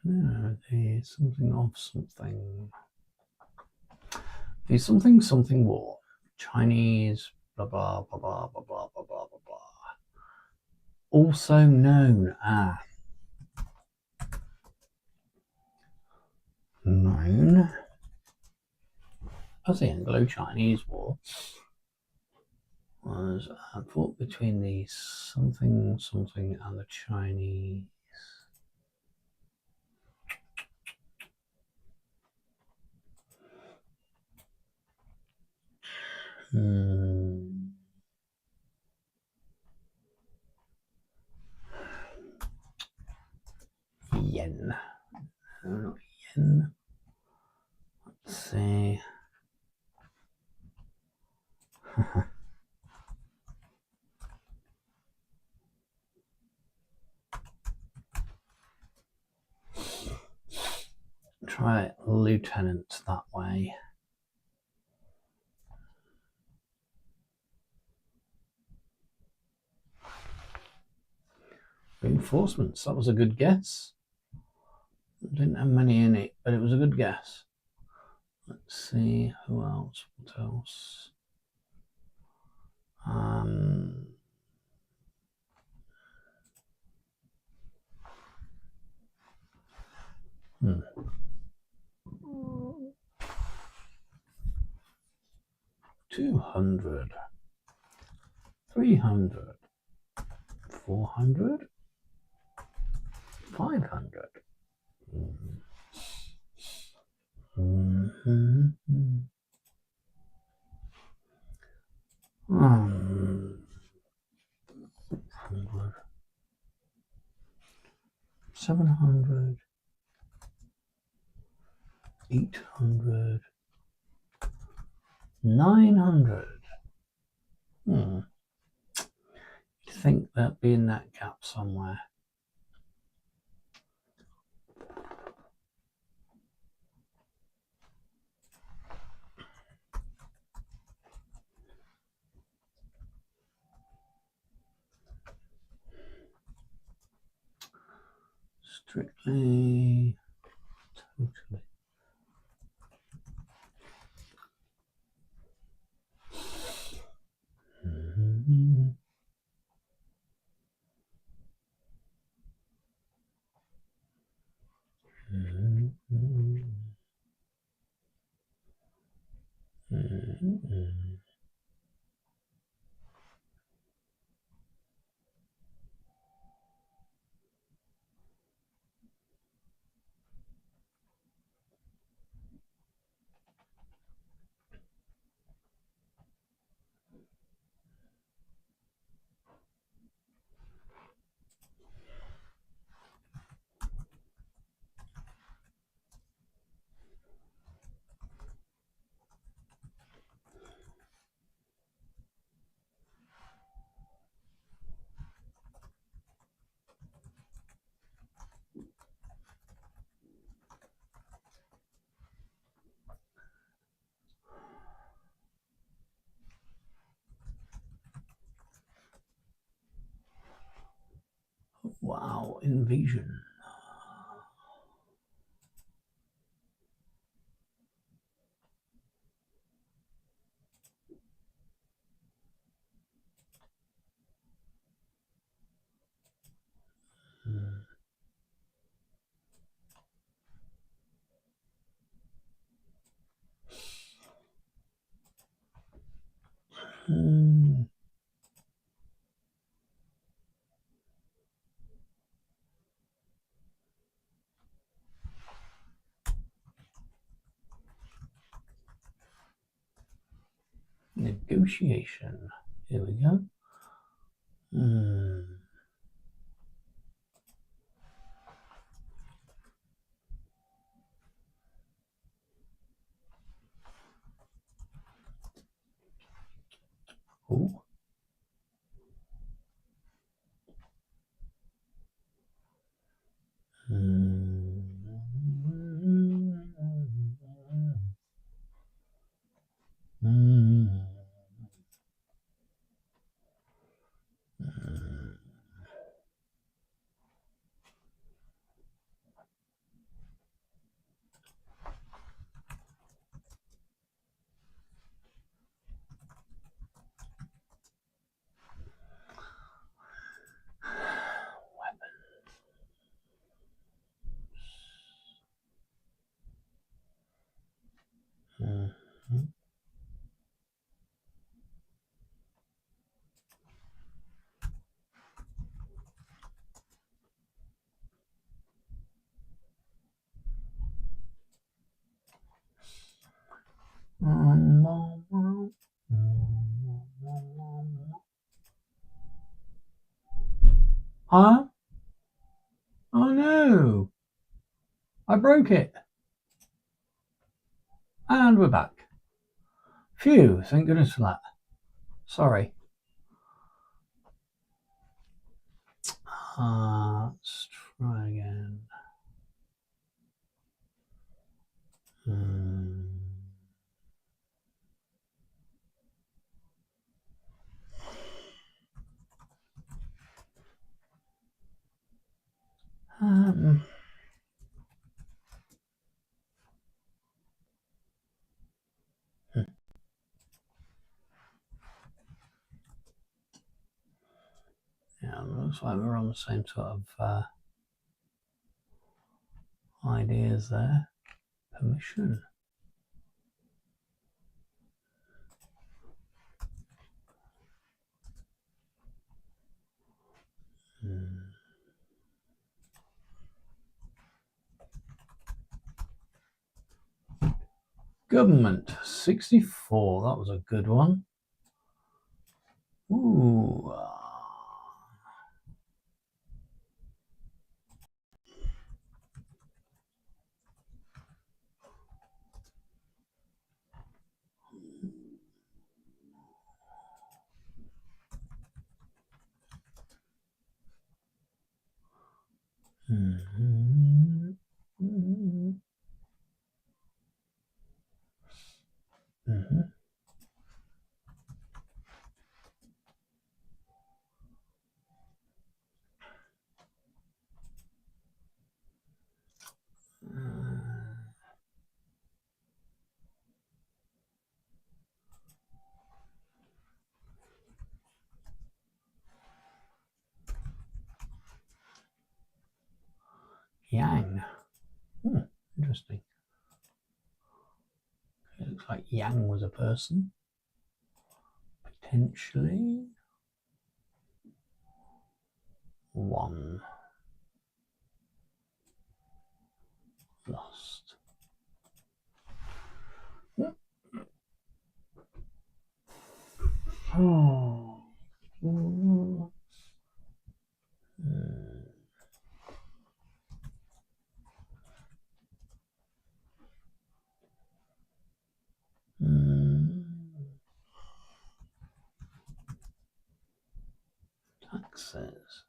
No, the something of something. The something war. Chinese. Blah blah blah blah blah blah blah blah blah. Also known as. Known as the Anglo-Chinese War, was fought between the something and the Chinese. Yen. No, not yen. Let's see. Try lieutenants that way. Reinforcements. That was a good guess. Didn't have many in it, but it was a good guess. Let's see who else. What else? $200, $300, $400, $500. $700, $800, $900. You'd think that'd be in that gap somewhere. Strictly, totally. Wow, invasion. Negotiation. Here we go. Oh. Huh? Oh no! I broke it. And we're back. Phew, thank goodness for that. Sorry. Let's try again. Yeah, looks like we're on the same sort of ideas there. Permission. Government 64. That was a good one. Ooh. Yang. Interesting. It looks like Yang was a person. Potentially. One. Lost. Oh. Taxes.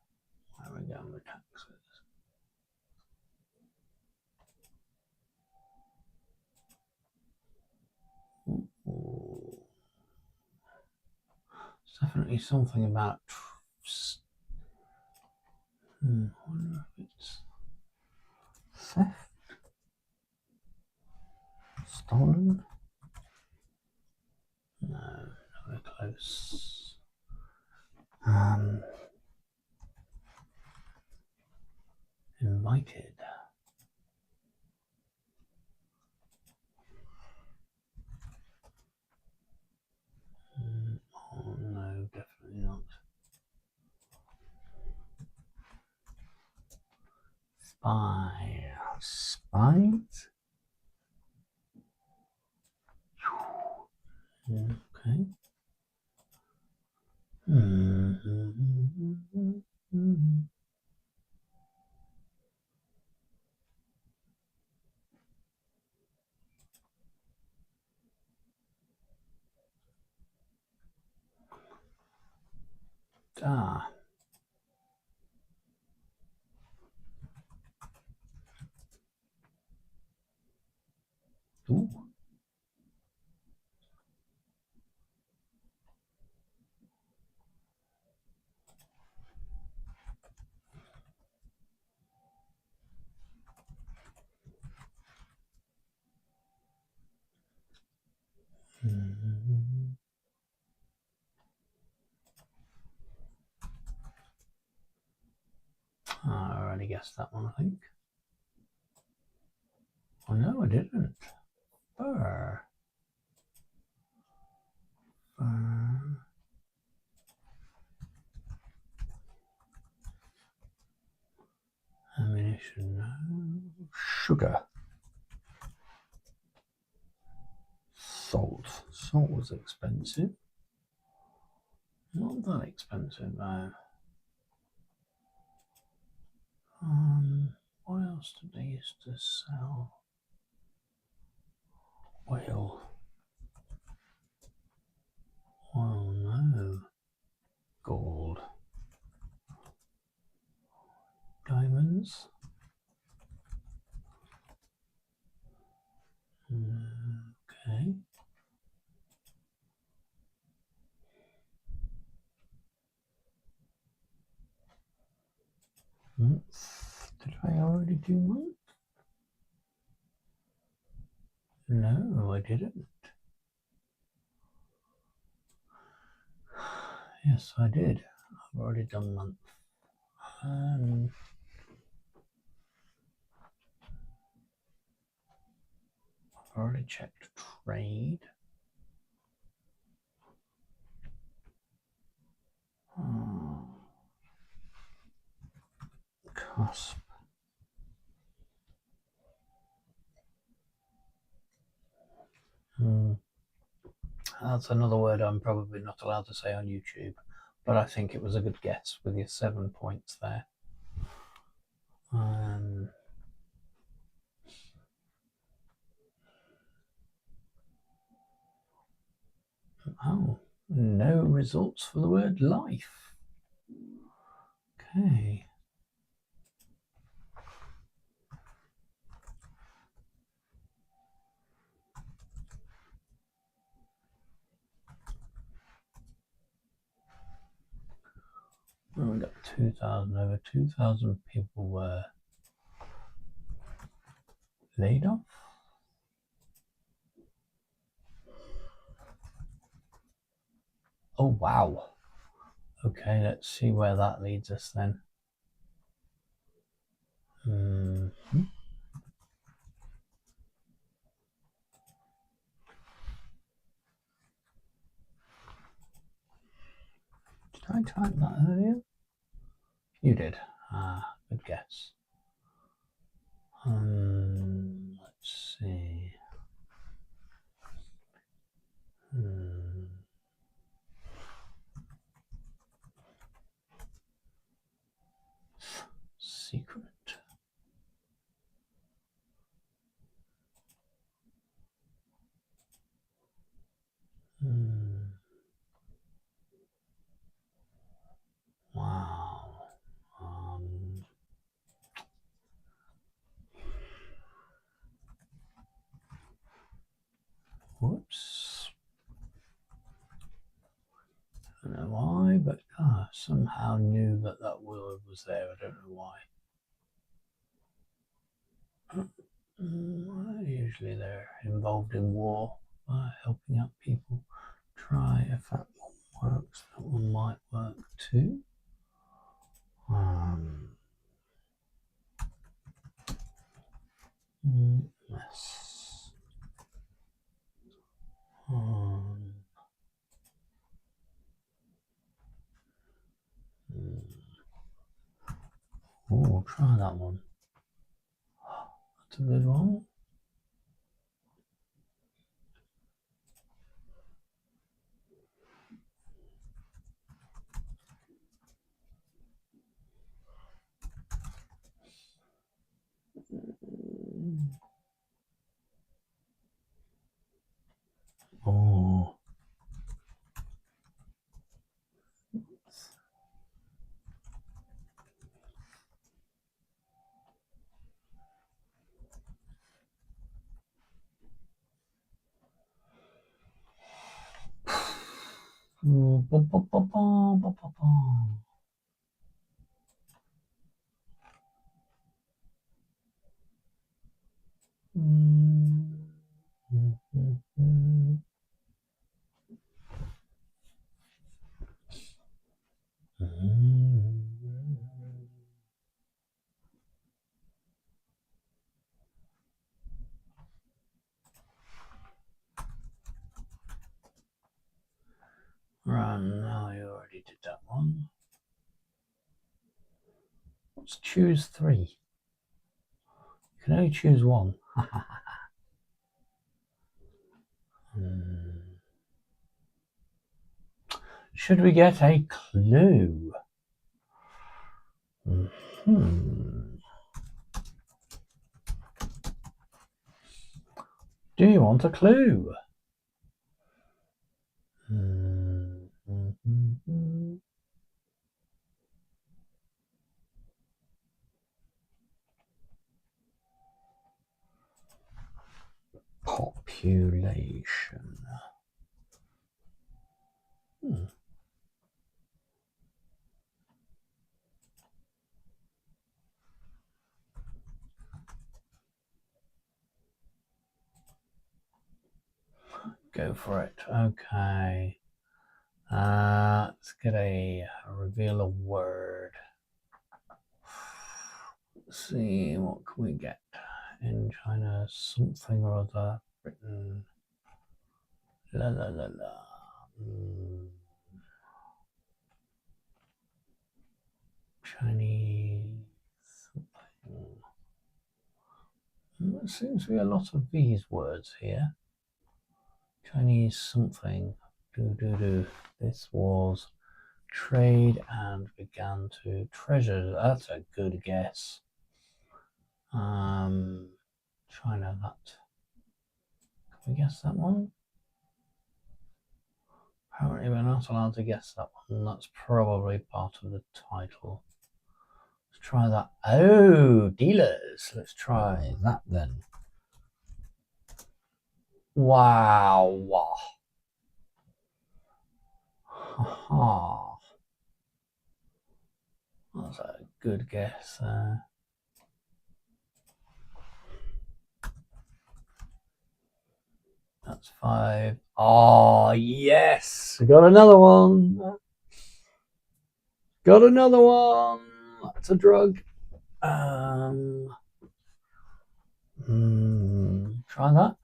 Where are we going with taxes? It's definitely something about. I wonder if it's theft, stolen. No, nowhere close. Invited. Oh no, definitely not. Spy. Spies? Okay. Ah. Ooh. I already guessed that one, I think. Oh no, I didn't. Fur. Fur. Ammunition. No. Sugar. Salt. Salt was expensive. Not that expensive though. What else did they used to sell? Oil. Oh no. Gold. Diamonds. Okay. Did I already do one? No, I didn't. Yes, I did. I've already done month. I've already checked trade. Cusp. That's another word I'm probably not allowed to say on YouTube, but I think it was a good guess with your 7 points there. Oh, no results for the word life. Okay. Well, we got 2,000. Over 2,000 people were laid off. Oh wow. Okay, let's see where that leads us then. Did I type that earlier? You did. Ah, good guess. Let's see. Secret. Wow. Whoops. I don't know why, but somehow knew that that word was there. I don't know why. Usually they're involved in war, helping out people. Try if that one works. That one might work too. Yes. Oh, try that one. That's a good one. Oh. Right, now you already did that one. Let's choose 3. You can only choose 1. Should we get a clue? Do you want a clue? Population. Go for it. Okay. Let's get a reveal a word. Let's see, what can we get? In China, something or other. Britain. La la la la. Chinese. Something. There seems to be a lot of these words here. Chinese something. This was trade and began to treasure. That's a good guess. China, that. Can we guess that one? Apparently we're not allowed to guess that one. That's probably part of the title. Let's try that. Oh, dealers. Let's try that then. Wow. Haha. That's a good guess. That's 5. Oh, yes. Got another one. Got another one. That's a drug. Try that.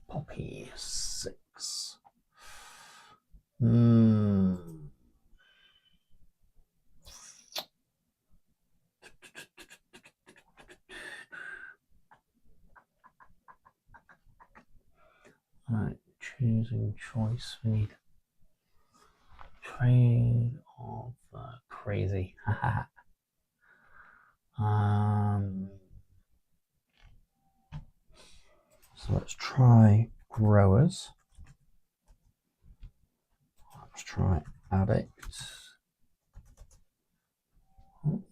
Poppy 6. Right, choosing choice. We need trade of crazy. So let's try growers. Let's try addicts.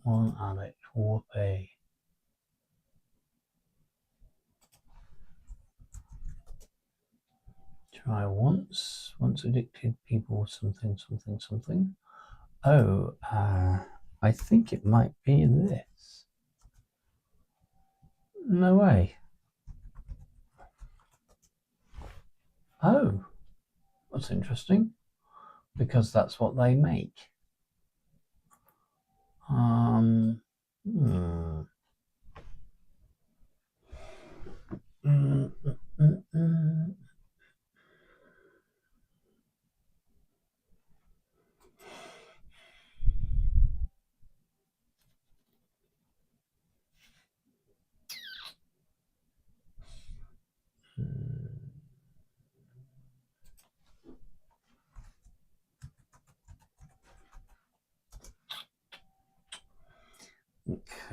One addict, whoopee. Try once addicted people, something. Oh, I think it might be this. No way. Oh, that's interesting, because that's what they make.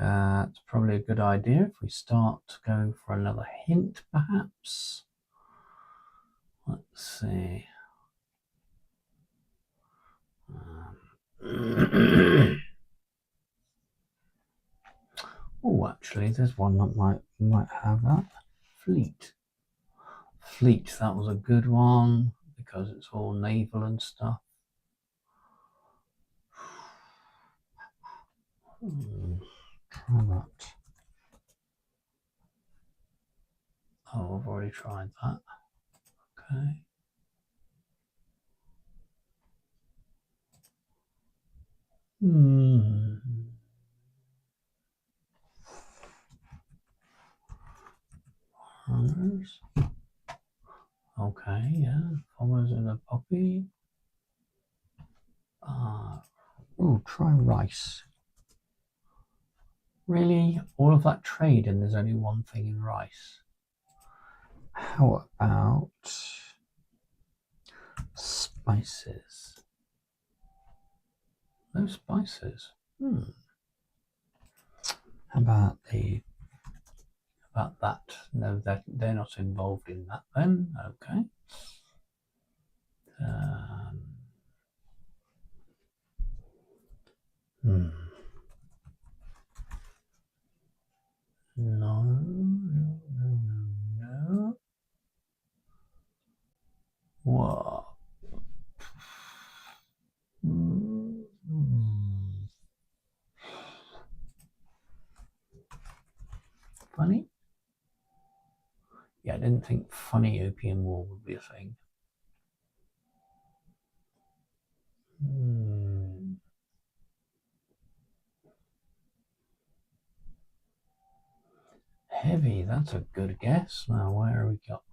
it's probably a good idea if we start to go for another hint, perhaps. Let's see. Oh, actually, there's one that might have that. Fleet. Fleet, that was a good one because it's all naval and stuff. Try that. Oh, I've already tried that. Okay. Runners. Okay, yeah. Farmers in a poppy. Oh, try rice. Really? All of that trade and there's only one thing in rice. How about spices? No spices. How about that? No, they're not involved in that then. Okay. No. What? Funny? Yeah, I didn't think funny opium war would be a thing. Heavy, that's a good guess. Now, where have we got?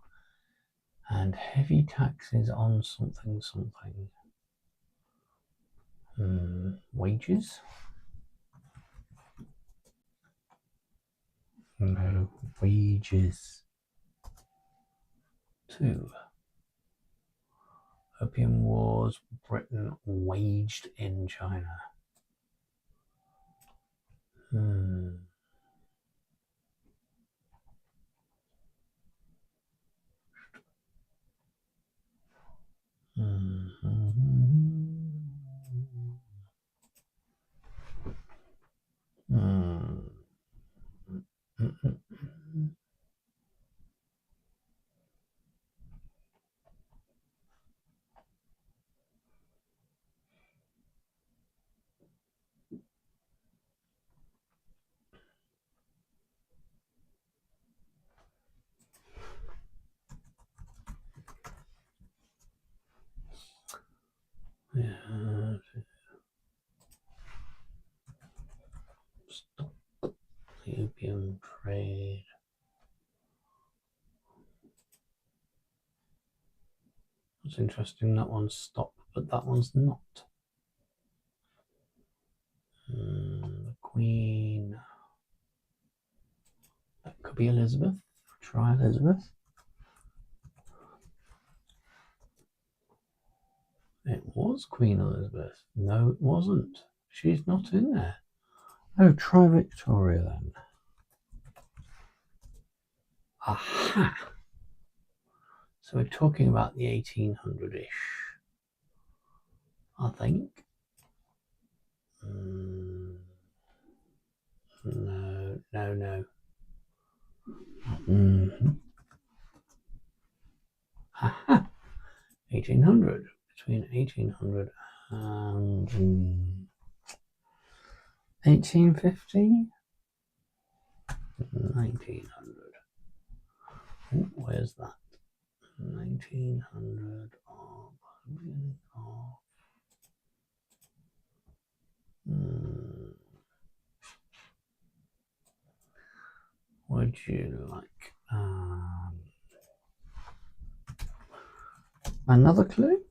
And heavy taxes on something. Wages? No, wages. 2. Opium wars Britain waged in China. Yeah. Stop the opium trade. That's interesting. That one's stop, but that one's not. The Queen. That could be Elizabeth. Try Elizabeth. It was Queen Elizabeth. No, it wasn't. She's not in there. Oh, try Victoria then. Aha! So we're talking about the 1800-ish, I think. No. Aha! 1800. Between 1800 and 1850? 1900. Ooh, where's that? 1900 of beginning of. Would you like another clue?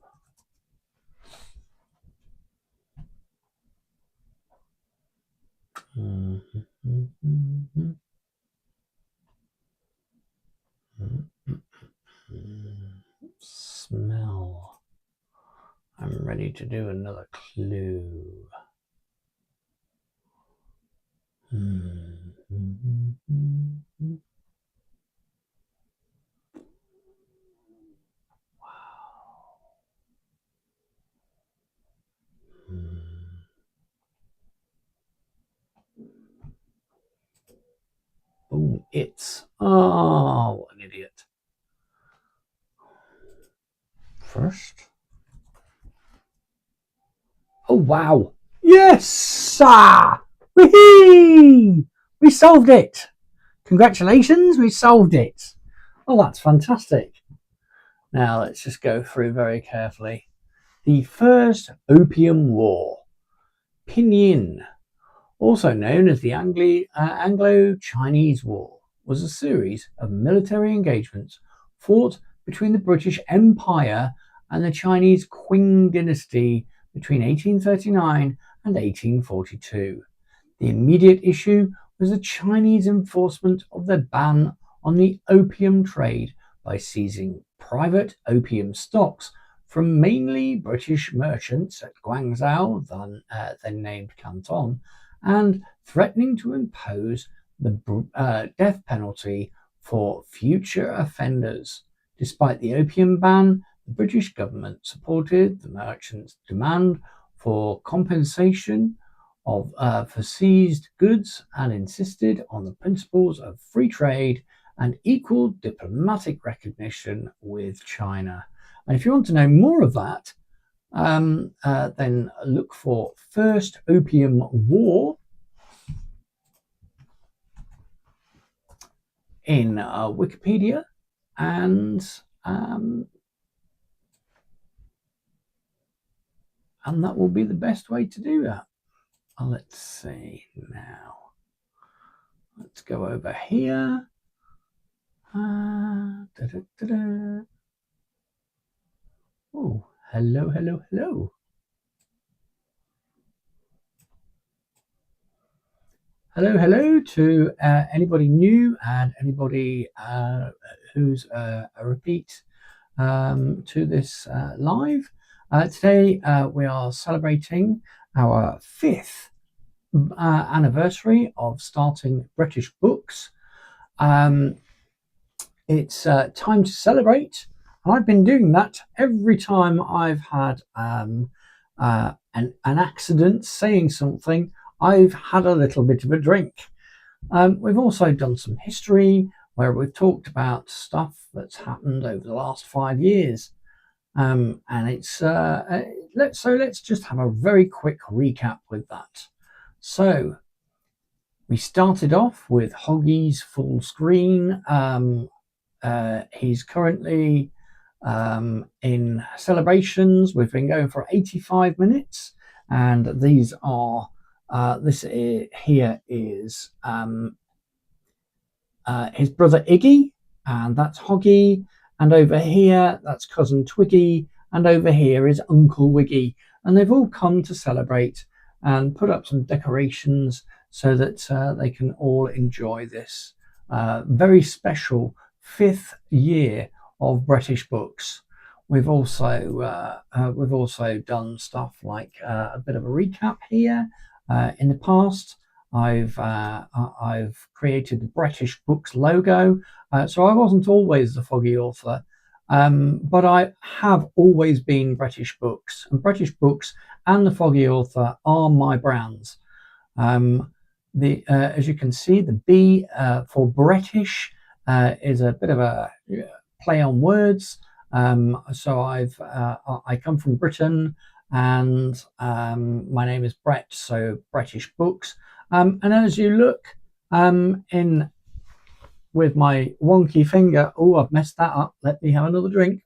Smell. I'm ready to do another clue. Oh, it's. Oh, what an idiot. First. Oh, wow. Yes! Ah! Whee! We solved it. Congratulations, we solved it. Oh, that's fantastic. Now, let's just go through very carefully. The First Opium War. Pinyin, also known as the Anglo-Chinese War, was a series of military engagements fought between the British Empire and the Chinese Qing dynasty between 1839 and 1842. The immediate issue was the Chinese enforcement of their ban on the opium trade by seizing private opium stocks from mainly British merchants at Guangzhou, then named Canton, and threatening to impose the death penalty for future offenders. Despite the opium ban, the British government supported the merchants' demand for compensation for seized goods and insisted on the principles of free trade and equal diplomatic recognition with China. And if you want to know more of that, then look for First Opium War in Wikipedia, and that will be the best way to do that. Let's see now. Let's go over here. Oh, hello, hello, hello. Hello, hello to anybody new and anybody who's a repeat to this live. Today we are celebrating our 5th anniversary of starting BrettishBooks. It's time to celebrate, and I've been doing that every time I've had an accident saying something. I've had a little bit of a drink. We've also done some history where we've talked about stuff that's happened over the last 5 years. And it's let's just have a very quick recap with that. So we started off with Hoggy's full screen. He's currently in celebrations. We've been going for 85 minutes, and these are here is his brother Iggy, and that's Hoggy, and over here that's cousin Twiggy, and over here is Uncle Wiggy, and they've all come to celebrate and put up some decorations so that they can all enjoy this very special 5th year of BrettishBooks. We've also done stuff like a bit of a recap here. In the past, I've created the BrettishBooks logo, so I wasn't always the Foggy author, but I have always been BrettishBooks, and BrettishBooks and the Foggy author are my brands. As you can see, the B for British is a bit of a play on words. So I come from Britain, and my name is Brett, so BrettishBooks. And as you look in with my wonky finger, oh, I've messed that up. Let me have another drink.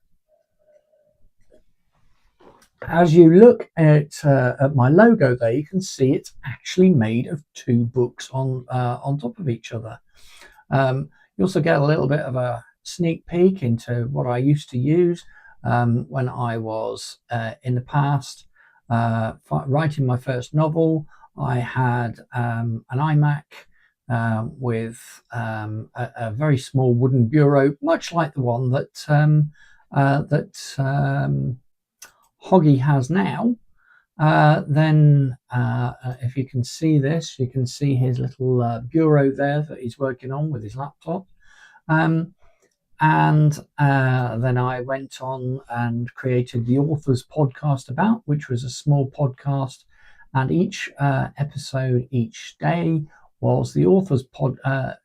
As you look at my logo there, you can see it's actually made of 2 books on top of each other. You also get a little bit of a sneak peek into what I used to use when I was in the past writing my first novel. I had an iMac with a very small wooden bureau, much like the one that Hoggy has now. Then, if you can see this, you can see his little bureau there that he's working on with his laptop. And then I went on and created the Authors Podcast About, which was a small podcast, and each episode each day was the author's podcast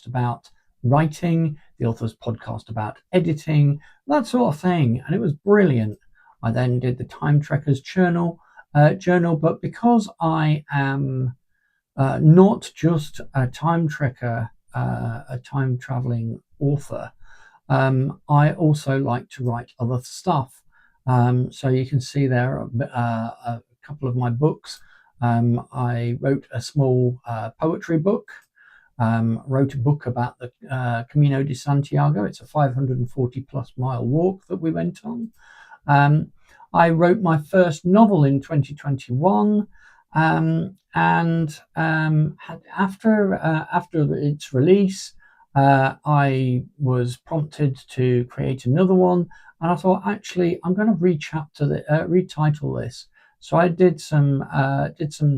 about writing, the author's podcast about editing, that sort of thing, and it was brilliant. I then did the Time Trekkers journal, but because I am not just a time trekker, a time traveling author, I also like to write other stuff. So you can see there a couple of my books. I wrote a small poetry book, wrote a book about the Camino de Santiago. It's a 540 plus mile walk that we went on. I wrote my first novel in 2021. And after its release, I was prompted to create another one, and I thought, actually, I'm going to retitle this. So I did some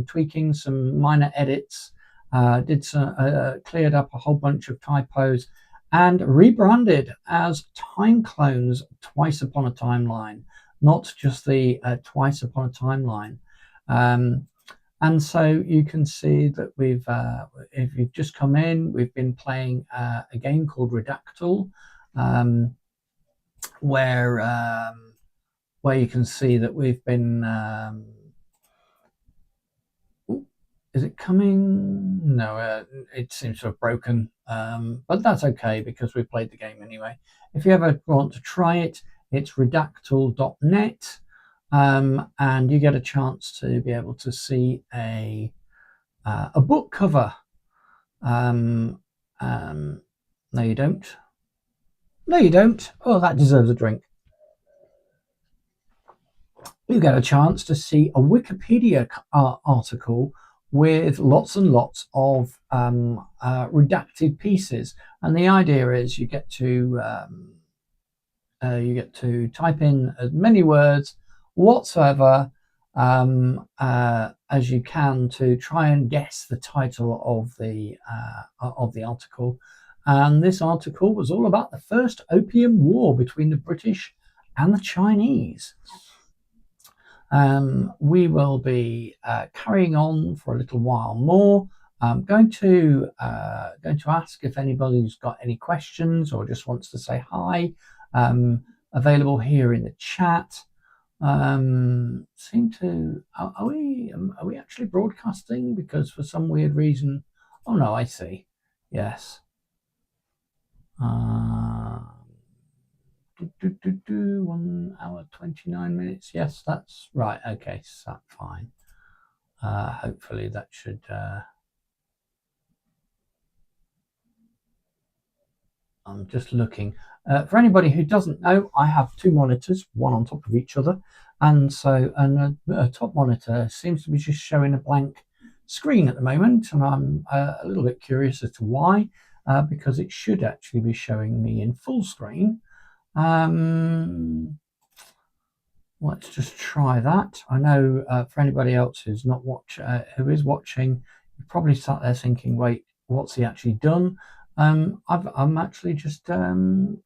tweaking, some minor edits, cleared up a whole bunch of typos, and rebranded as Time Clones Twice Upon a Timeline, not just the Twice Upon a Timeline. And so you can see that if you've just come in, we've been playing a game called Redactyl, where you can see that we've been. Is it coming? No, it seems to have broken, but that's okay because we played the game anyway. If you ever want to try it, it's redactyl.net. And you get a chance to be able to see a book cover. No, you don't. No, you don't. Oh, that deserves a drink. You get a chance to see a Wikipedia article with lots and lots of redacted pieces, and the idea is you get to type in as many words whatsoever as you can to try and guess the title of the article. And this article was all about the first Opium War between the British and the Chinese. We will be carrying on for a little while more. I'm going to ask if anybody's got any questions or just wants to say hi. Available here in the chat. Are we actually broadcasting? Because for some weird reason, oh no, I see. Yes. 1 hour 29 minutes. Yes, that's right. Okay, so that's fine. Hopefully that should. I'm just looking. For anybody who doesn't know, I have two monitors, one on top of each other, and a top monitor seems to be just showing a blank screen at the moment, and I'm a little bit curious as to why, because it should actually be showing me in full screen. Let's just try that. I know for anybody else who's not who is watching, you probably sat there thinking, wait, what's he actually done? I'm actually just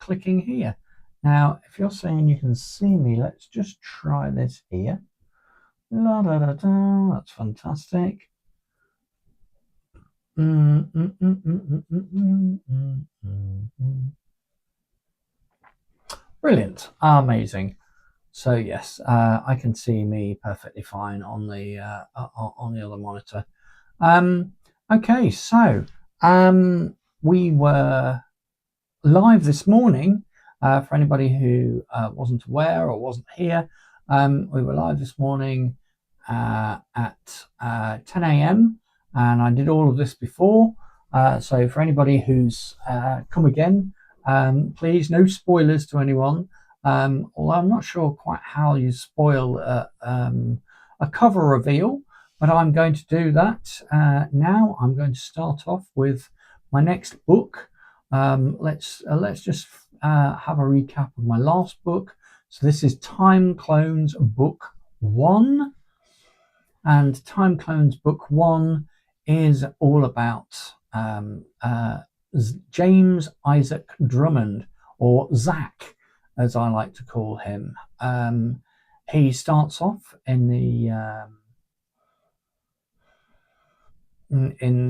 clicking here. Now, if you're saying you can see me, let's just try this here. La da da da, that's fantastic. Brilliant, amazing. So yes, I can see me perfectly fine on the other monitor. Okay, so we were live this morning. For anybody who wasn't aware or wasn't here, we were live this morning at 10 a.m. and I did all of this before. So for anybody who's come again, please, no spoilers to anyone. Although I'm not sure quite how you spoil a cover reveal, but I'm going to do that now. I'm going to start off with my next book. Let's just have a recap of my last book. So this is Time Clones Book 1. And Time Clones Book 1 is all about James Isaac Drummond, or Zach, as I like to call him. He starts off in the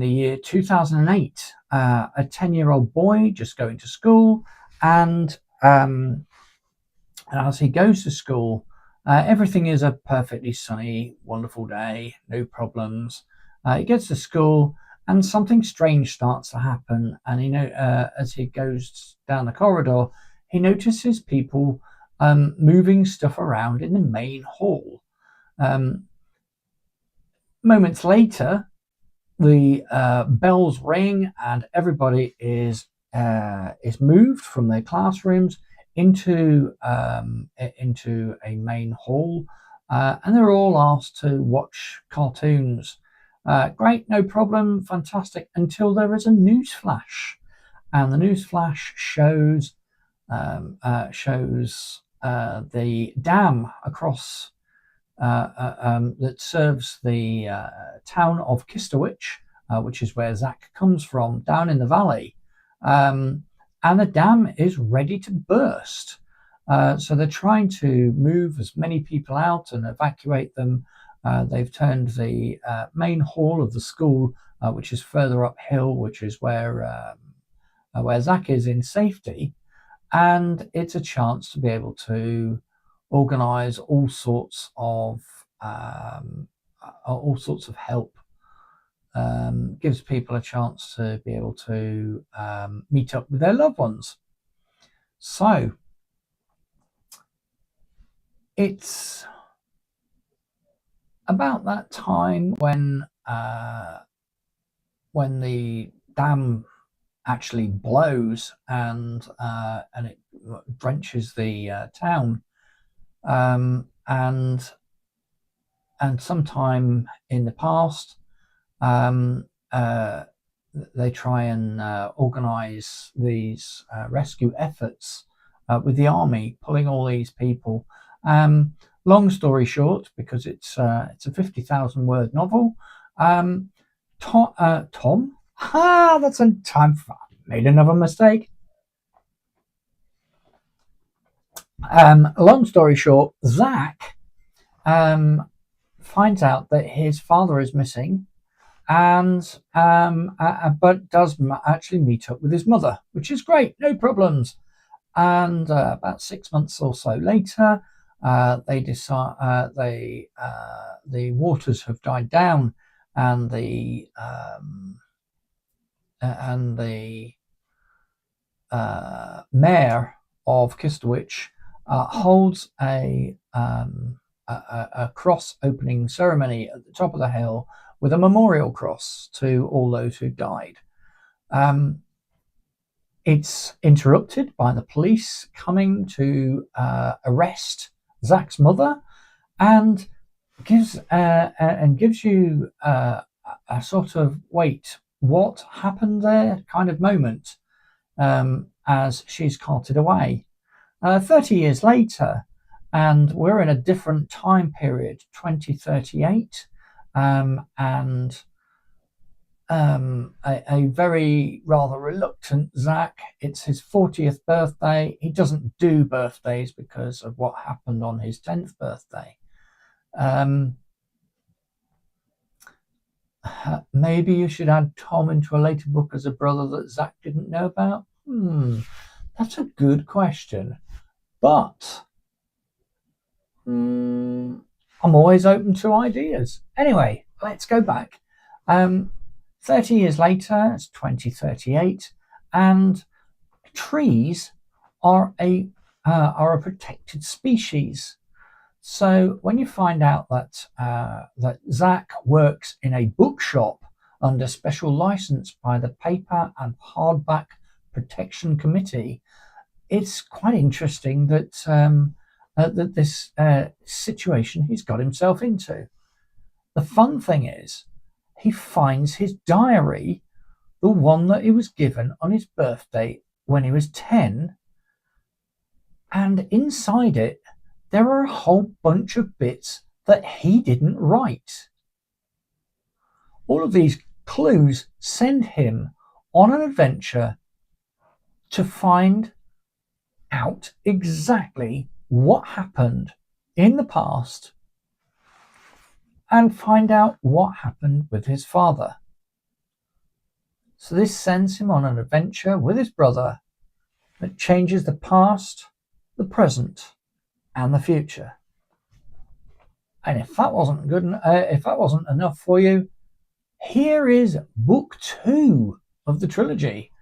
year 2008, a 10-year-old boy just going to school, and as he goes to school, everything is a perfectly sunny, wonderful day, no problems. He gets to school, and something strange starts to happen. And as he goes down the corridor, he notices people moving stuff around in the main hall. Moments later, the bells ring, and everybody is moved from their classrooms into a main hall, and they're all asked to watch cartoons. Great, no problem, fantastic, until there is a news flash, and the news flash shows the dam across that serves the town of Kistowich, which is where Zach comes from, down in the valley. And the dam is ready to burst. So they're trying to move as many people out and evacuate them. They've turned the main hall of the school, which is further uphill, which is where Zach is, in safety. And it's a chance to be able to organize all sorts of help. Gives people a chance to be able to meet up with their loved ones. So it's about that time when the dam actually blows and it drenches the town, and sometime in the past, they try and organize these rescue efforts with the army pulling all these people. Long story short, because it's a 50,000 word novel, Tom. That's a time. Made another mistake. Long story short, Zach finds out that his father is missing, and but does actually meet up with his mother, which is great, no problems. And about 6 months or so later, they decide the waters have died down, and the mayor of Kistowich holds a cross opening ceremony at the top of the hill with a memorial cross to all those who died. It's interrupted by the police coming to arrest Zach's mother, and gives you a sort of wait, what happened there kind of moment, as she's carted away. 30 years later, and we're in a different time period, 2038, and a very rather reluctant Zach. It's his 40th birthday. He doesn't do birthdays because of what happened on his 10th birthday. Maybe you should add Tom into a later book as a brother that Zach didn't know about. That's a good question, but I'm always open to ideas. Anyway, let's go back. 30 years later, it's 2038, and trees are a protected species. So when you find out that Zach works in a bookshop under special license by the Paper and Hardback Protection Committee, it's quite interesting that that this situation he's got himself into. The fun thing is, he finds his diary, the one that he was given on his birthday when he was 10, and inside it there are a whole bunch of bits that he didn't write. All of these clues send him on an adventure to find out exactly what happened in the past and find out what happened with his father. So this sends him on an adventure with his brother that changes the past, the present, and the future. And if that wasn't enough for you, here is book 2 of the trilogy.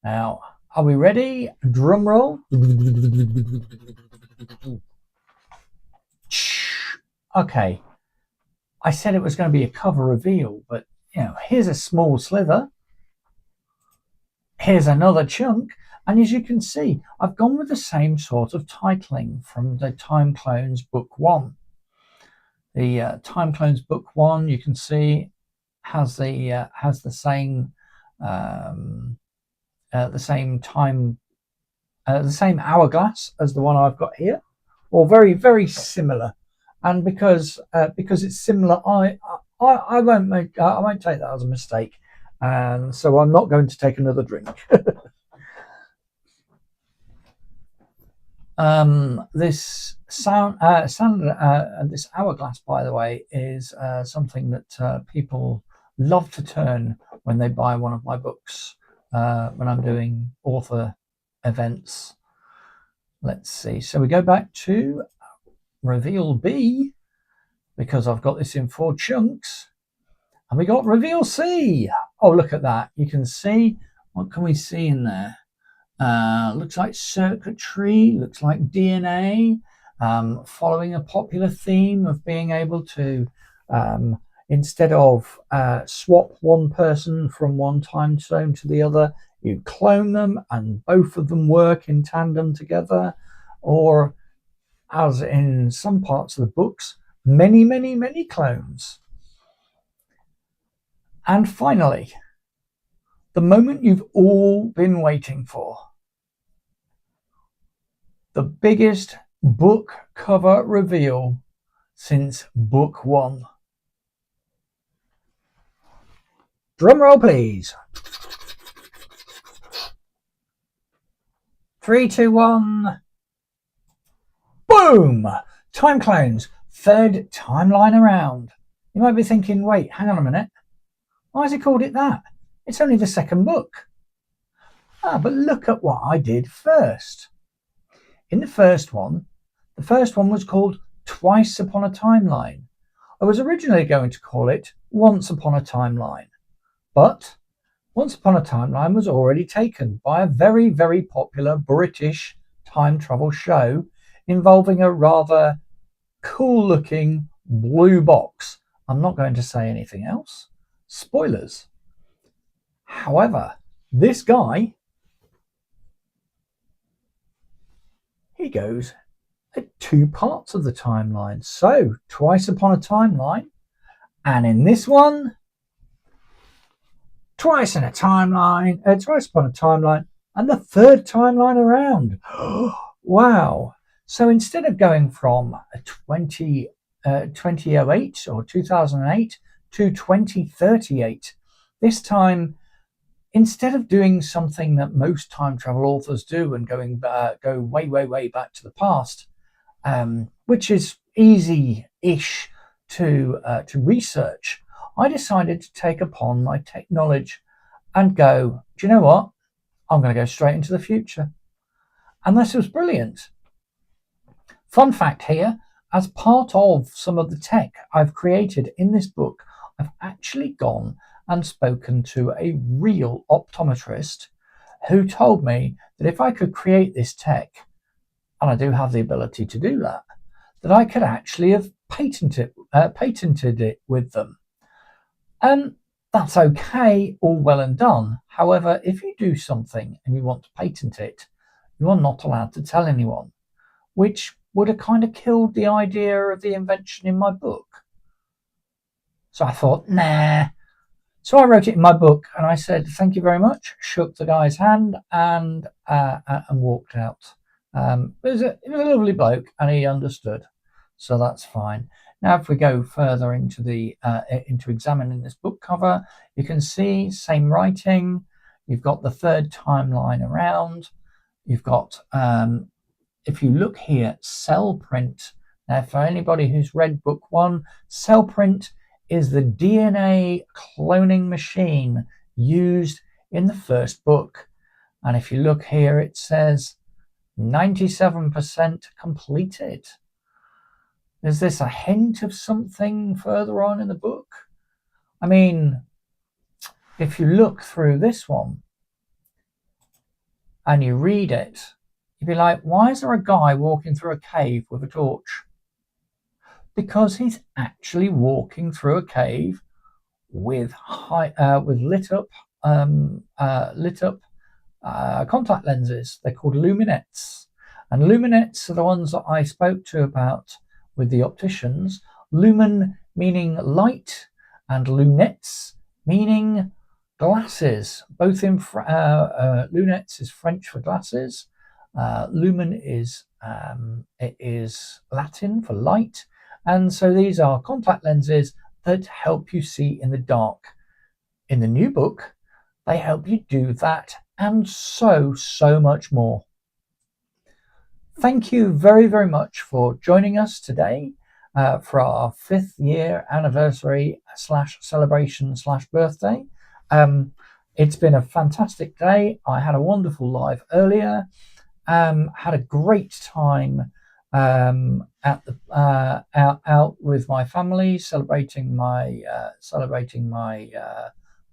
Now, are we ready? Drum roll. Okay, I said it was going to be a cover reveal, but here's a small slither. Here's another chunk, and as you can see, I've gone with the same sort of titling from the Time Clones Book 1. The Time Clones Book 1, you can see, has the same hourglass as the one I've got here, or very, very similar. And because it's similar, I won't take that as a mistake, and so I'm not going to take another drink. This this hourglass, by the way, is something that people love to turn when they buy one of my books when I'm doing author events. Let's see. So we go back to reveal B, because I've got this in 4 chunks, and we got reveal C. Oh, look at that. You can see, what can we see in there? Looks like circuitry, looks like DNA, following a popular theme of being able to, instead of swap one person from one time zone to the other, you clone them and both of them work in tandem together, or as in some parts of the books, many, many, many clones. And finally, the moment you've all been waiting for, the biggest book cover reveal since book 1. Drum roll, please. 3, 2, 1. Boom! Time Clones, 3rd timeline around. You might be thinking, wait, hang on a minute. Why has he called it that? It's only the 2nd book. But look at what I did first. In the first one was called Twice Upon a Timeline. I was originally going to call it Once Upon a Timeline, but Once Upon a Timeline was already taken by a very, very popular British time travel show involving a rather cool-looking blue box. I'm not going to say anything else. Spoilers. However, this guy, he goes at 2 parts of the timeline. So, Twice Upon a Timeline, and in this one, Twice Upon a Timeline, and the 3rd timeline around. Wow. So instead of going from 2008 or 2008 to 2038, this time, instead of doing something that most time travel authors do and go way, way, way back to the past, which is easy-ish to research, I decided to take upon my tech knowledge and go, do you know what? I'm going to go straight into the future. And this was brilliant. Fun fact here, as part of some of the tech I've created in this book, I've actually gone and spoken to a real optometrist who told me that if I could create this tech, and I do have the ability to do that, that I could actually have patented it with them. And that's okay, all well and done. However, if you do something and you want to patent it, you are not allowed to tell anyone, which would have kind of killed the idea of the invention in my book. So I thought, nah. So I wrote it in my book and I said, thank you very much, shook the guy's hand and walked out. It was a lovely bloke and he understood. So that's fine. Now, if we go further into into examining this book cover, you can see same writing. You've got the third timeline around. You've got, if you look here, cell print. Now, for anybody who's read book one, cell print is the DNA cloning machine used in the first book. And if you look here, it says 97% completed. Is this a hint of something further on in the book? I mean, if you look through this one and you read it, you'd be like, why is there a guy walking through a cave with a torch? Because he's actually walking through a cave with lit up contact lenses. They're called luminettes, and luminettes are the ones that I spoke to about with the opticians. Lumen meaning light, and lunettes meaning glasses. Both in lunettes is French for glasses. Lumen is Latin for light, and so these are contact lenses that help you see in the dark. In the new book, they help you do that and so much more. Thank you very, very much for joining us today for our 5th year anniversary / celebration / birthday. It's been a fantastic day. I had a wonderful live earlier. Had a great time at the out with my family, celebrating my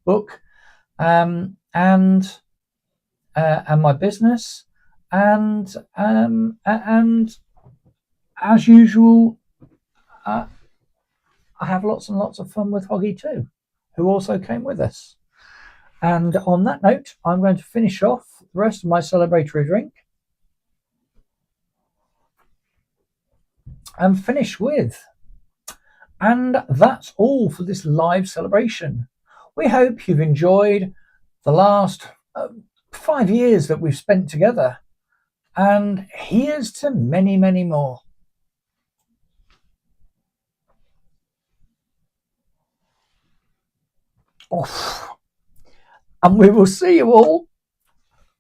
book, and my business, and as usual, I have lots and lots of fun with Hoggy too, who also came with us. And on that note, I'm going to finish off the rest of my celebratory drink and finish with, and that's all for this live celebration. We hope you've enjoyed the last 5 years that we've spent together, and here's to many, many more. And we will see you all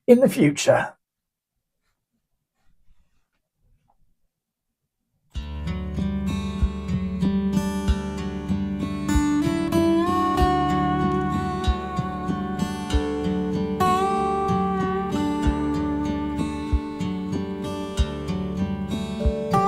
in the future.